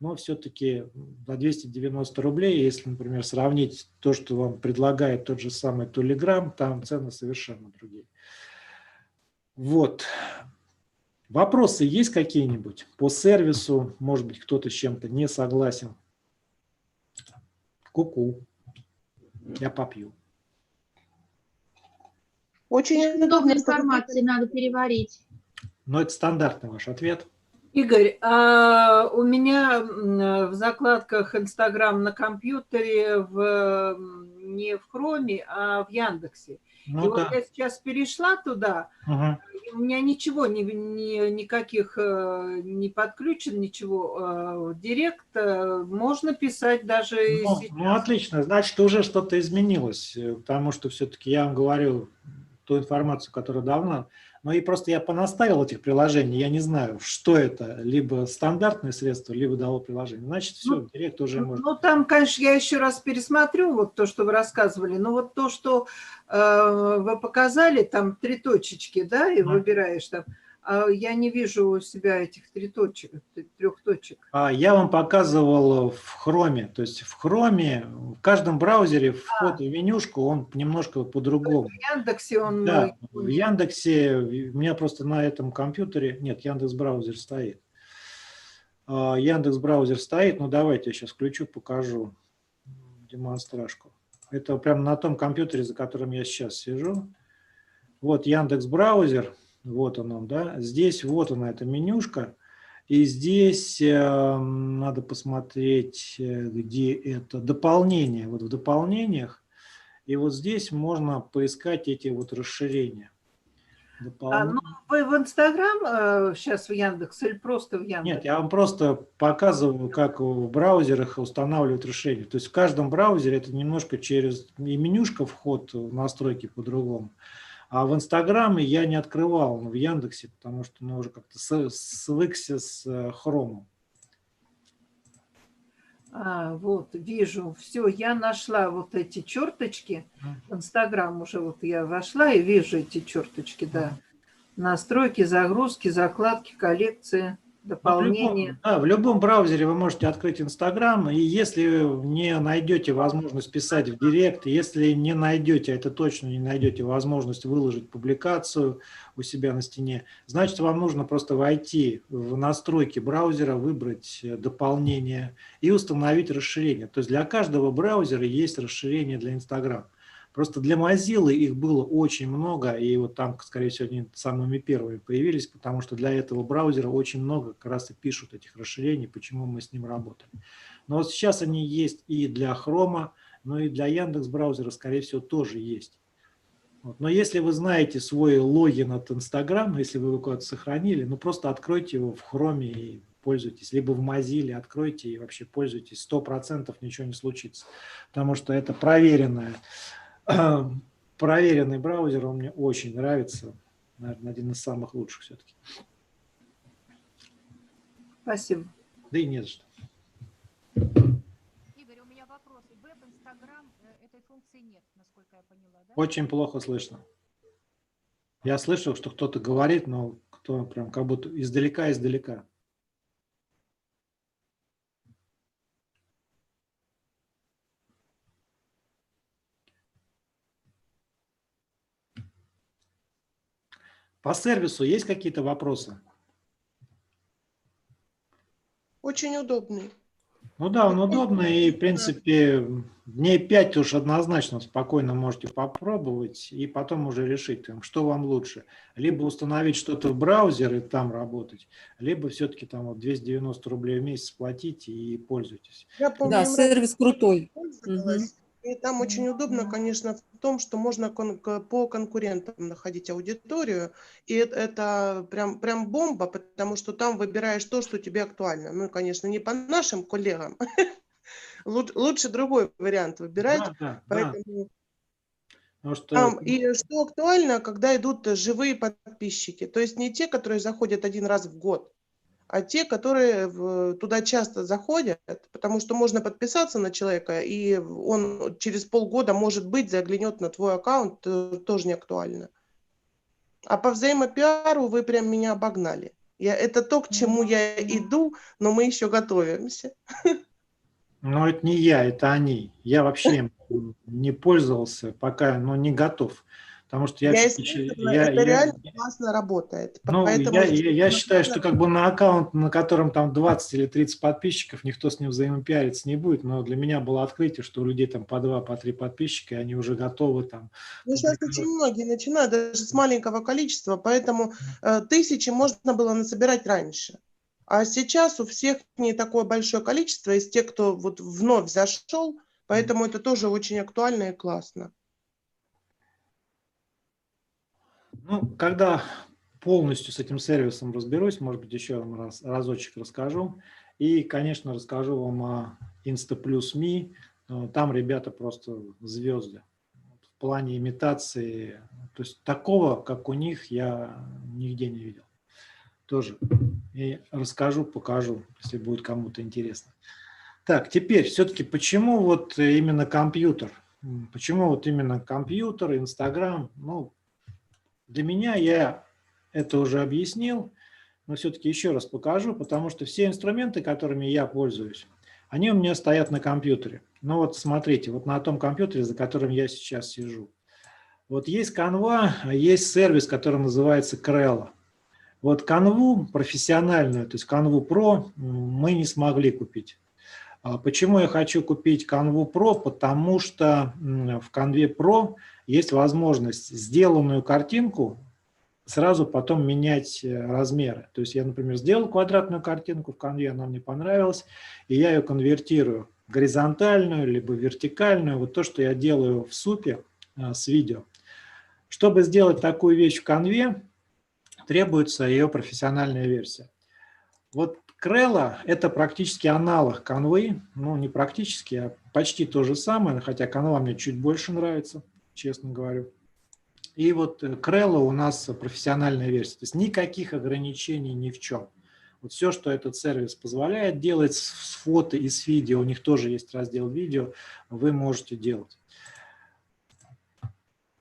Но все-таки за 290 рублей, если, например, сравнить то, что вам предлагает тот же самый Telegram, там цены совершенно другие. Вот. Вопросы есть какие-нибудь по сервису? Может быть, кто-то с чем-то не согласен? Ку-ку. Я попью. Очень Удобной удобно. информации надо переварить. Но это стандартный ваш ответ. Игорь, у меня в закладках Инстаграм на компьютере не в Хроме, а в Яндексе. И вот я сейчас перешла туда, и у меня ничего, никаких не подключен, ничего. Директ можно писать даже сейчас. Ну, отлично, значит, уже что-то изменилось, потому что все-таки я вам говорю ту информацию, которая давно. Ну и просто я понаставил этих приложений, я не знаю, что это, либо стандартное средство, либо дало приложение. Значит, все, директ уже может. Ну, там, конечно, я еще раз пересмотрю вот то, что вы рассказывали, но вот то, что вы показали, там 3 точечки, да, и выбираешь там, а я не вижу у себя этих 3 точек, 3 точек. Я вам показывал в Хроме, то есть в Хроме, в каждом браузере вход в менюшку, он немножко по-другому. В Яндексе он... Да, в Яндексе, у меня просто на этом компьютере, нет, Яндекс браузер стоит. Яндекс браузер стоит, ну давайте я сейчас включу, покажу демонстражку. Это прямо на том компьютере, за которым я сейчас сижу. Вот Яндекс браузер, вот он, да. Здесь вот она, эта менюшка. И здесь надо посмотреть, где это дополнение. Вот в дополнениях. И вот здесь можно поискать эти вот расширения. Ну, вы в Инстаграм сейчас в Яндекс или просто в Яндекс? Нет, я вам просто показываю, как в браузерах устанавливать решения. То есть в каждом браузере это немножко через и менюшка вход в настройки по-другому. А в Инстаграме я не открывал в Яндексе, потому что ну, уже как-то свыкся с Хромом. Вот, вижу, все, я нашла вот эти черточки. В Инстаграм уже вот я вошла и вижу эти черточки, да. Настройки, загрузки, закладки, коллекции, дополнения. В любом браузере вы можете открыть Инстаграм, и если не найдете возможность писать в Директ, если не найдете, это точно не найдете возможность выложить публикацию у себя на стене, значит, вам нужно просто войти в настройки браузера, выбрать дополнение и установить расширение. То есть для каждого браузера есть расширение для Инстаграм. Просто для Mozilla их было очень много, и вот там, скорее всего, они самыми первыми появились, потому что для этого браузера очень много как раз и пишут этих расширений, почему мы с ним работали. Но вот сейчас они есть и для Chrome, но и для Яндекс браузера, скорее всего, тоже есть. Вот. Но если вы знаете свой логин от Instagram, если вы его куда-то сохранили, ну просто откройте его в Chrome и пользуйтесь, либо в Mozilla откройте и вообще пользуйтесь, 100% ничего не случится, потому что это проверенный браузер, он мне очень нравится, наверное, один из самых лучших все-таки. Спасибо. Да и не за что. Игорь, у меня вопрос. Веб, Инстаграм, этой функции нет, насколько я поняла, да? Очень плохо слышно. Я слышал, что кто-то говорит, но кто прям как будто издалека. По сервису есть какие-то вопросы? Очень удобный. Ну да, он удобный, и, в принципе, дней 5 уж однозначно спокойно можете попробовать, и потом уже решить, что вам лучше. Либо установить что-то в браузер и там работать, либо все-таки там вот 290 рублей в месяц платить и пользуйтесь. Я помню, Да, сервис крутой. пользовалась. И там очень удобно, конечно, в том, что можно по конкурентам находить аудиторию. И это прям бомба, потому что там выбираешь то, что тебе актуально. Ну, конечно, не по нашим коллегам. Лучше другой вариант выбирать. Да. Поэтому... Что... И что актуально, когда идут живые подписчики. То есть не те, которые заходят один раз в год, а те, которые туда часто заходят, потому что можно подписаться на человека, и он через полгода, может быть, заглянет на твой аккаунт, тоже не актуально. А по взаимопиару вы прям меня обогнали. Это то, к чему я иду, но мы еще готовимся. Но это не я, это они. Я вообще не пользовался, пока, не готов. Потому что это реально классно работает. Я считаю, что как бы на аккаунт, на котором там 20 или 30 подписчиков, никто с ним взаимопиариться не будет. Но для меня было открытие, что у людей там по 2, по 3 подписчика, и они уже готовы там. Ну, сейчас очень многие начинают даже с маленького количества, поэтому 1000 можно было насобирать раньше. А сейчас у всех не такое большое количество из тех, кто вот вновь зашел, поэтому это тоже очень актуально и классно. Ну, когда полностью с этим сервисом разберусь, может быть, еще разочек расскажу. И, конечно, расскажу вам о InstaPlus.me. Там ребята просто звезды. В плане имитации, то есть такого, как у них, я нигде не видел. Тоже. И расскажу, покажу, если будет кому-то интересно. Так, теперь все-таки почему вот именно компьютер? Почему вот именно компьютер, Инстаграм? Ну, для меня я это уже объяснил, но все-таки еще раз покажу, потому что все инструменты, которыми я пользуюсь, они у меня стоят на компьютере. Ну вот смотрите, вот на том компьютере, за которым я сейчас сижу. Вот есть Canva, а есть сервис, который называется Crello. Вот Canva профессиональную, то есть Canva Pro мы не смогли купить. Почему я хочу купить Canva Pro? Потому что в Canva Pro есть возможность сделанную картинку сразу потом менять размеры. То есть я, например, сделал квадратную картинку в Canva, она мне понравилась, и я ее конвертирую в горизонтальную, либо вертикальную, вот то, что я делаю в супе с видео. Чтобы сделать такую вещь в Canva, требуется ее профессиональная версия. Вот Crello – это практически аналог Canva, ну не практически, а почти то же самое, хотя Canva мне чуть больше нравится, честно говорю. И вот Crello у нас профессиональная версия, то есть никаких ограничений ни в чем. Вот все, что этот сервис позволяет делать с фото и с видео, у них тоже есть раздел видео, вы можете делать.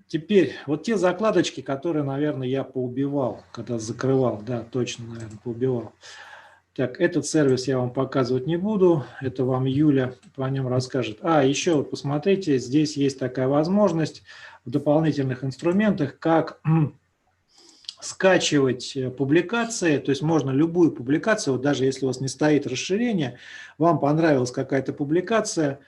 Теперь, вот те закладочки, которые, наверное, я поубивал, когда закрывал, да, точно, наверное, поубивал. Так, этот сервис я вам показывать не буду, это вам Юля по нем расскажет. Еще вот посмотрите, здесь есть такая возможность в дополнительных инструментах, как скачивать публикации, то есть можно любую публикацию, вот даже если у вас не стоит расширение, вам понравилась какая-то публикация,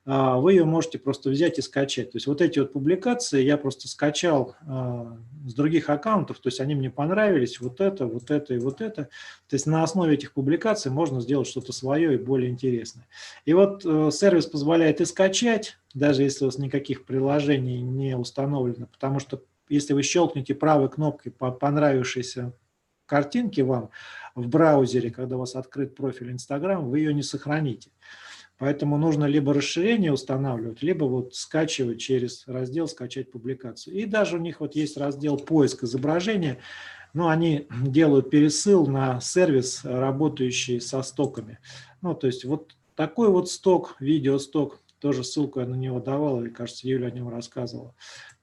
вы ее можете просто взять и скачать. То есть вот эти вот публикации я просто скачал с других аккаунтов, то есть они мне понравились, вот это и вот это. То есть на основе этих публикаций можно сделать что-то свое и более интересное. И вот сервис позволяет и скачать, даже если у вас никаких приложений не установлено, потому что если вы щелкнете правой кнопкой по понравившейся картинке вам в браузере, когда у вас открыт профиль Instagram, вы ее не сохраните. Поэтому нужно либо расширение устанавливать, либо вот скачивать через раздел «Скачать публикацию». И даже у них вот есть раздел «Поиск изображения», но они делают пересыл на сервис, работающий со стоками. Ну, то есть вот такой вот сток, видеосток, тоже ссылку я на него давал, и, кажется, Юля о нем рассказывала.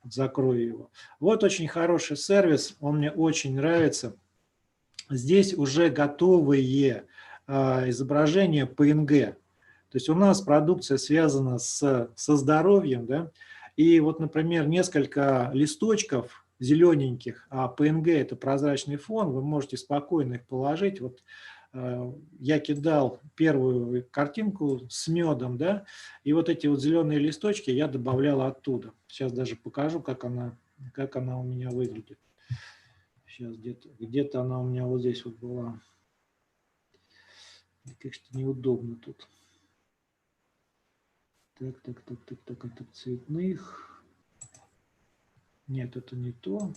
Закрою его. Вот очень хороший сервис, он мне очень нравится. Здесь уже готовые изображения PNG. То есть у нас продукция связана со здоровьем, да, и вот, например, несколько листочков зелененьких, а PNG – это прозрачный фон, вы можете спокойно их положить. Вот я кидал первую картинку с медом, да, и вот эти вот зеленые листочки я добавлял оттуда. Сейчас даже покажу, как она у меня выглядит. Сейчас где-то она у меня вот здесь вот была. Как-то неудобно тут. Так, это цветных. Нет, это не то.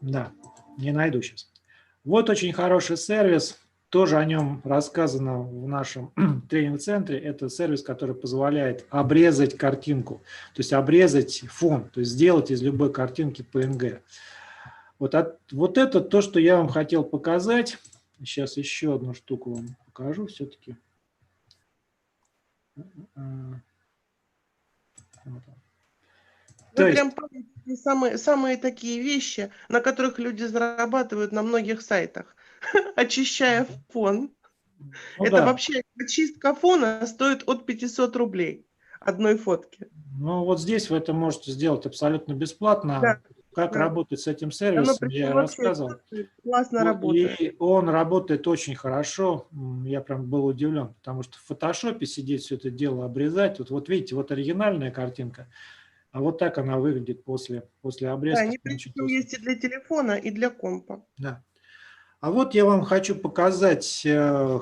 Да, не найду сейчас. Вот очень хороший сервис. Тоже о нем рассказано в нашем тренинг-центре. Это сервис, который позволяет обрезать картинку, то есть обрезать фон, то есть сделать из любой картинки PNG. Вот это то, что я вам хотел показать. Сейчас еще одну штуку вам покажу все-таки. Вы прям помните самые такие вещи, на которых люди зарабатывают на многих сайтах, очищая фон. Ну, это да. Вообще очистка фона стоит от 500 рублей одной фотки. Ну вот здесь вы это можете сделать абсолютно бесплатно. Да. Как Да. работать с этим сервисом, я рассказывал. Классно работает. И он работает очень хорошо. Я прям был удивлен, потому что в фотошопе сидеть все это дело, обрезать. Вот видите, вот оригинальная картинка, а вот так она выглядит после обрезки. Да, они причем есть и для телефона, и для компа. Да. А вот я вам хочу показать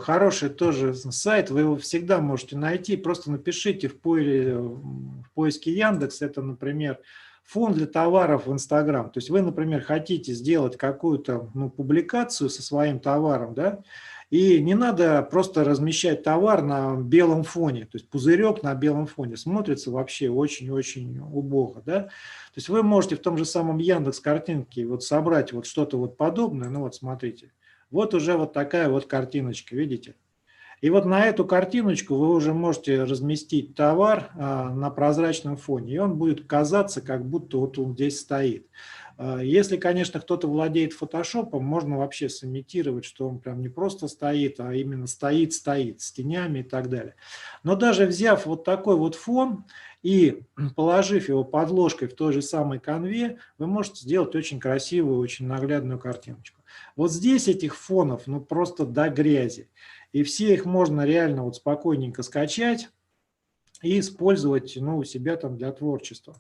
хороший тоже сайт, вы его всегда можете найти, просто напишите в поиске Яндекс, это, например, фон для товаров в Инстаграм. То есть вы, например, хотите сделать какую-то публикацию со своим товаром, да, и не надо просто размещать товар на белом фоне, то есть пузырек на белом фоне смотрится вообще очень-очень убого, да. То есть вы можете в том же самом Яндекс.Картинке вот собрать вот что-то вот подобное, ну вот смотрите, вот уже вот такая вот картиночка, видите? И вот на эту картиночку вы уже можете разместить товар на прозрачном фоне, и он будет казаться, как будто вот он здесь стоит. Если, конечно, кто-то владеет фотошопом, можно вообще сымитировать, что он прям не просто стоит, а именно стоит с тенями и так далее. Но даже взяв вот такой вот фон и положив его подложкой в той же самой канве, вы можете сделать очень красивую, очень наглядную картиночку. Вот здесь этих фонов ну просто до грязи. И все их можно реально вот спокойненько скачать и использовать ну, у себя там для творчества.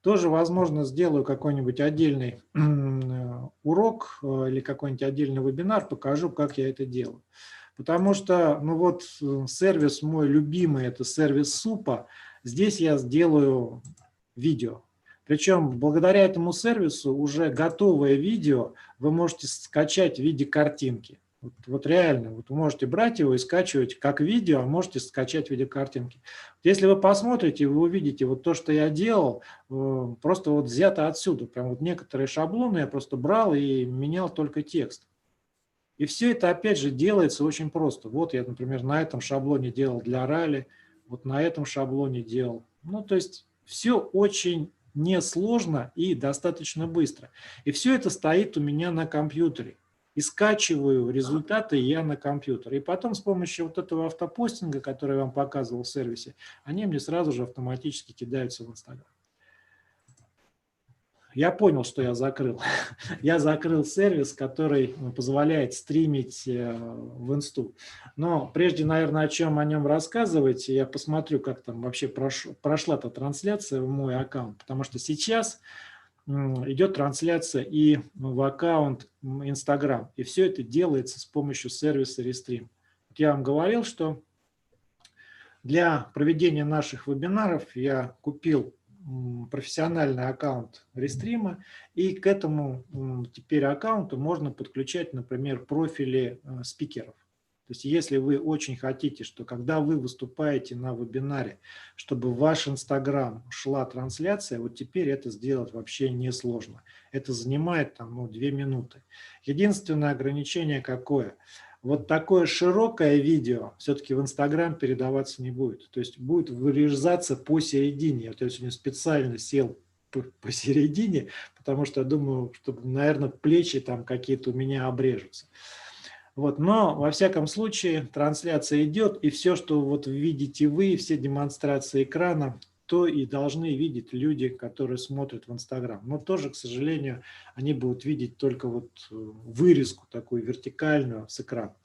Тоже, возможно, сделаю какой-нибудь отдельный урок или какой-нибудь отдельный вебинар, покажу, как я это делаю. Потому что, ну вот, сервис мой любимый, это сервис Супа. Здесь я сделаю видео. Причем, благодаря этому сервису уже готовое видео вы можете скачать в виде картинки. Вот реально, вот вы можете брать его и скачивать как видео, а можете скачать в виде картинки. Если вы посмотрите, вы увидите вот то, что я делал, просто вот взято отсюда. Прям вот некоторые шаблоны я просто брал и менял только текст. И все это опять же делается очень просто. Вот я, например, на этом шаблоне делал для ралли, вот на этом шаблоне делал. Ну, то есть все очень несложно и достаточно быстро. И все это стоит у меня на компьютере. И скачиваю результаты я на компьютер. И потом с помощью вот этого автопостинга, который я вам показывал в сервисе, они мне сразу же автоматически кидаются в Инстаграм. Я понял, что я закрыл. Я закрыл сервис, который позволяет стримить в Инсту. Но прежде, наверное, о нем рассказывать, я посмотрю, как там вообще прошла эта трансляция в мой аккаунт. Потому что сейчас идет трансляция и в аккаунт Instagram. И все это делается с помощью сервиса Restream. Я вам говорил, что для проведения наших вебинаров я купил профессиональный аккаунт Restream, и к этому теперь аккаунту можно подключать, например, профили спикеров. То есть если вы очень хотите, что когда вы выступаете на вебинаре, чтобы в ваш Инстаграм шла трансляция, вот теперь это сделать вообще несложно. Это занимает там, 2 минуты. Единственное ограничение какое? Вот такое широкое видео все-таки в Инстаграм передаваться не будет. То есть будет вырезаться посередине. Я сегодня специально сел посередине, потому что я думаю, что, наверное, плечи там какие-то у меня обрежутся. Вот, но, во всяком случае, трансляция идет, и все, что вот видите вы, все демонстрации экрана, то и должны видеть люди, которые смотрят в Инстаграм. Но тоже, к сожалению, они будут видеть только вот вырезку такую вертикальную с экрана.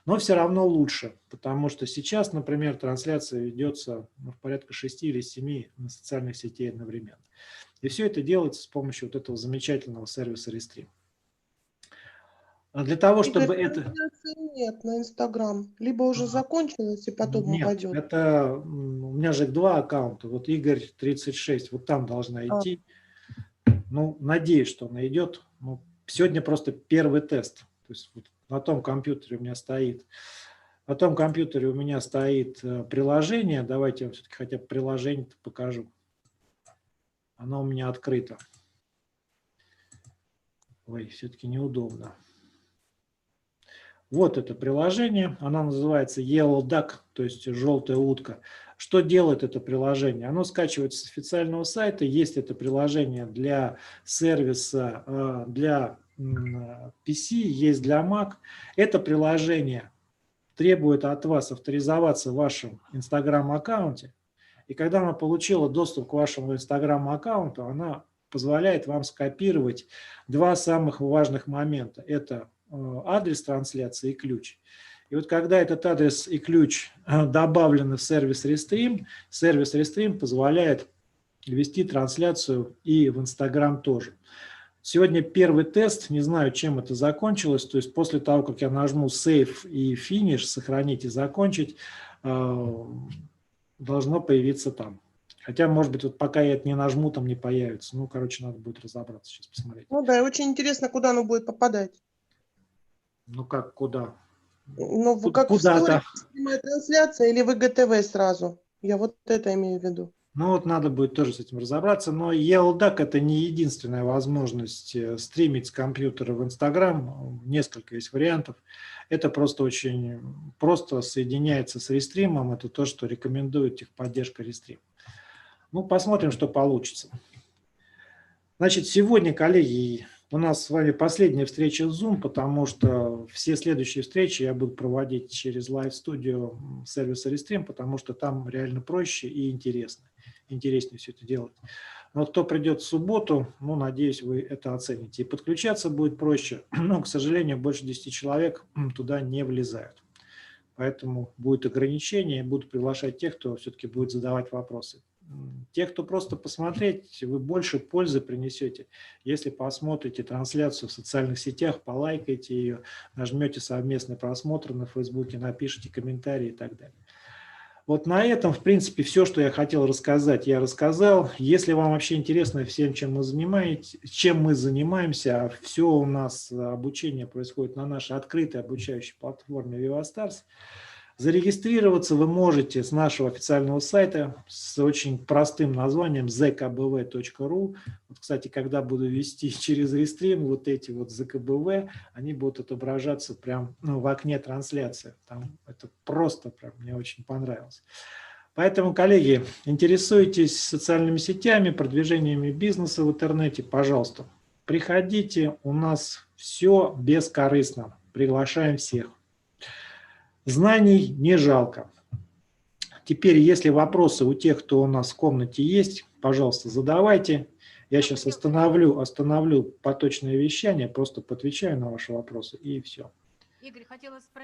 Но все равно лучше, потому что сейчас, например, трансляция ведется в порядка 6 или 7 на социальных сетей одновременно. И все это делается с помощью вот этого замечательного сервиса Restream. Для того, чтобы это... Нет, на Инстаграм. Либо уже закончилось и потом Нет, упадет. это у меня же 2 аккаунта. Вот Игорь 36, вот там должна идти. Ну, надеюсь, что она идет. Ну, сегодня просто первый тест. То есть вот на том компьютере у меня стоит. На том компьютере у меня стоит приложение. Давайте я вам все-таки хотя бы приложение покажу. Оно у меня открыто. Ой, все-таки неудобно. Вот это приложение, оно называется Yellow Duck, то есть желтая утка. Что делает это приложение? Оно скачивается с официального сайта, есть это приложение для сервиса, для PC, есть для Mac. Это приложение требует от вас авторизоваться в вашем Instagram-аккаунте, и когда она получила доступ к вашему Instagram-аккаунту, она позволяет вам скопировать 2 самых важных момента. Это адрес трансляции и ключ. И вот когда этот адрес и ключ добавлены в сервис Restream позволяет вести трансляцию и в Instagram тоже. Сегодня первый тест, не знаю, чем это закончилось, то есть после того, как я нажму Save и Finish, сохранить и закончить, должно появиться там. Хотя, может быть, вот пока я это не нажму, там не появится. Ну, короче, надо будет разобраться, сейчас посмотреть. Ну да, и очень интересно, куда оно будет попадать. Ну, как, куда? Ну, как в Куда-то. сторис, прямая трансляция или в ИГТВ сразу. Я вот это имею в виду. Ну, вот надо будет тоже с этим разобраться. Но ELDAC – это не единственная возможность стримить с компьютера в Instagram. Несколько есть вариантов. Это просто очень просто соединяется с рестримом. Это то, что рекомендует техподдержка рестрим. Ну, посмотрим, что получится. Значит, сегодня, коллеги, у нас с вами последняя встреча в Zoom, потому что все следующие встречи я буду проводить через Live Studio сервиса Restream, потому что там реально проще и интересно. Интереснее все это делать. Но кто придет в субботу, ну, надеюсь, вы это оцените. И подключаться будет проще, но, к сожалению, больше 10 человек туда не влезают. Поэтому будет ограничение, буду приглашать тех, кто все-таки будет задавать вопросы. Те, кто просто посмотреть, вы больше пользы принесете, если посмотрите трансляцию в социальных сетях, полайкайте ее, нажмете совместный просмотр на Фейсбуке, напишите комментарии и так далее. Вот на этом, в принципе, все, что я хотел рассказать, я рассказал. Если вам вообще интересно всем, чем мы занимаемся, все у нас обучение происходит на нашей открытой обучающей платформе VivaStars, зарегистрироваться вы можете с нашего официального сайта с очень простым названием zkbv.ru. Вот, кстати, когда буду вести через рестрим, вот эти вот zkbv, они будут отображаться прямо в окне трансляции. Там это просто прям мне очень понравилось. Поэтому, коллеги, интересуетесь социальными сетями, продвижениями бизнеса в интернете, пожалуйста, приходите, у нас все бескорыстно. Приглашаем всех. Знаний не жалко. Теперь, если вопросы у тех, кто у нас в комнате есть, пожалуйста, задавайте. Я сейчас остановлю поточное вещание, просто поотвечаю на ваши вопросы и все. Игорь, хотела спросить.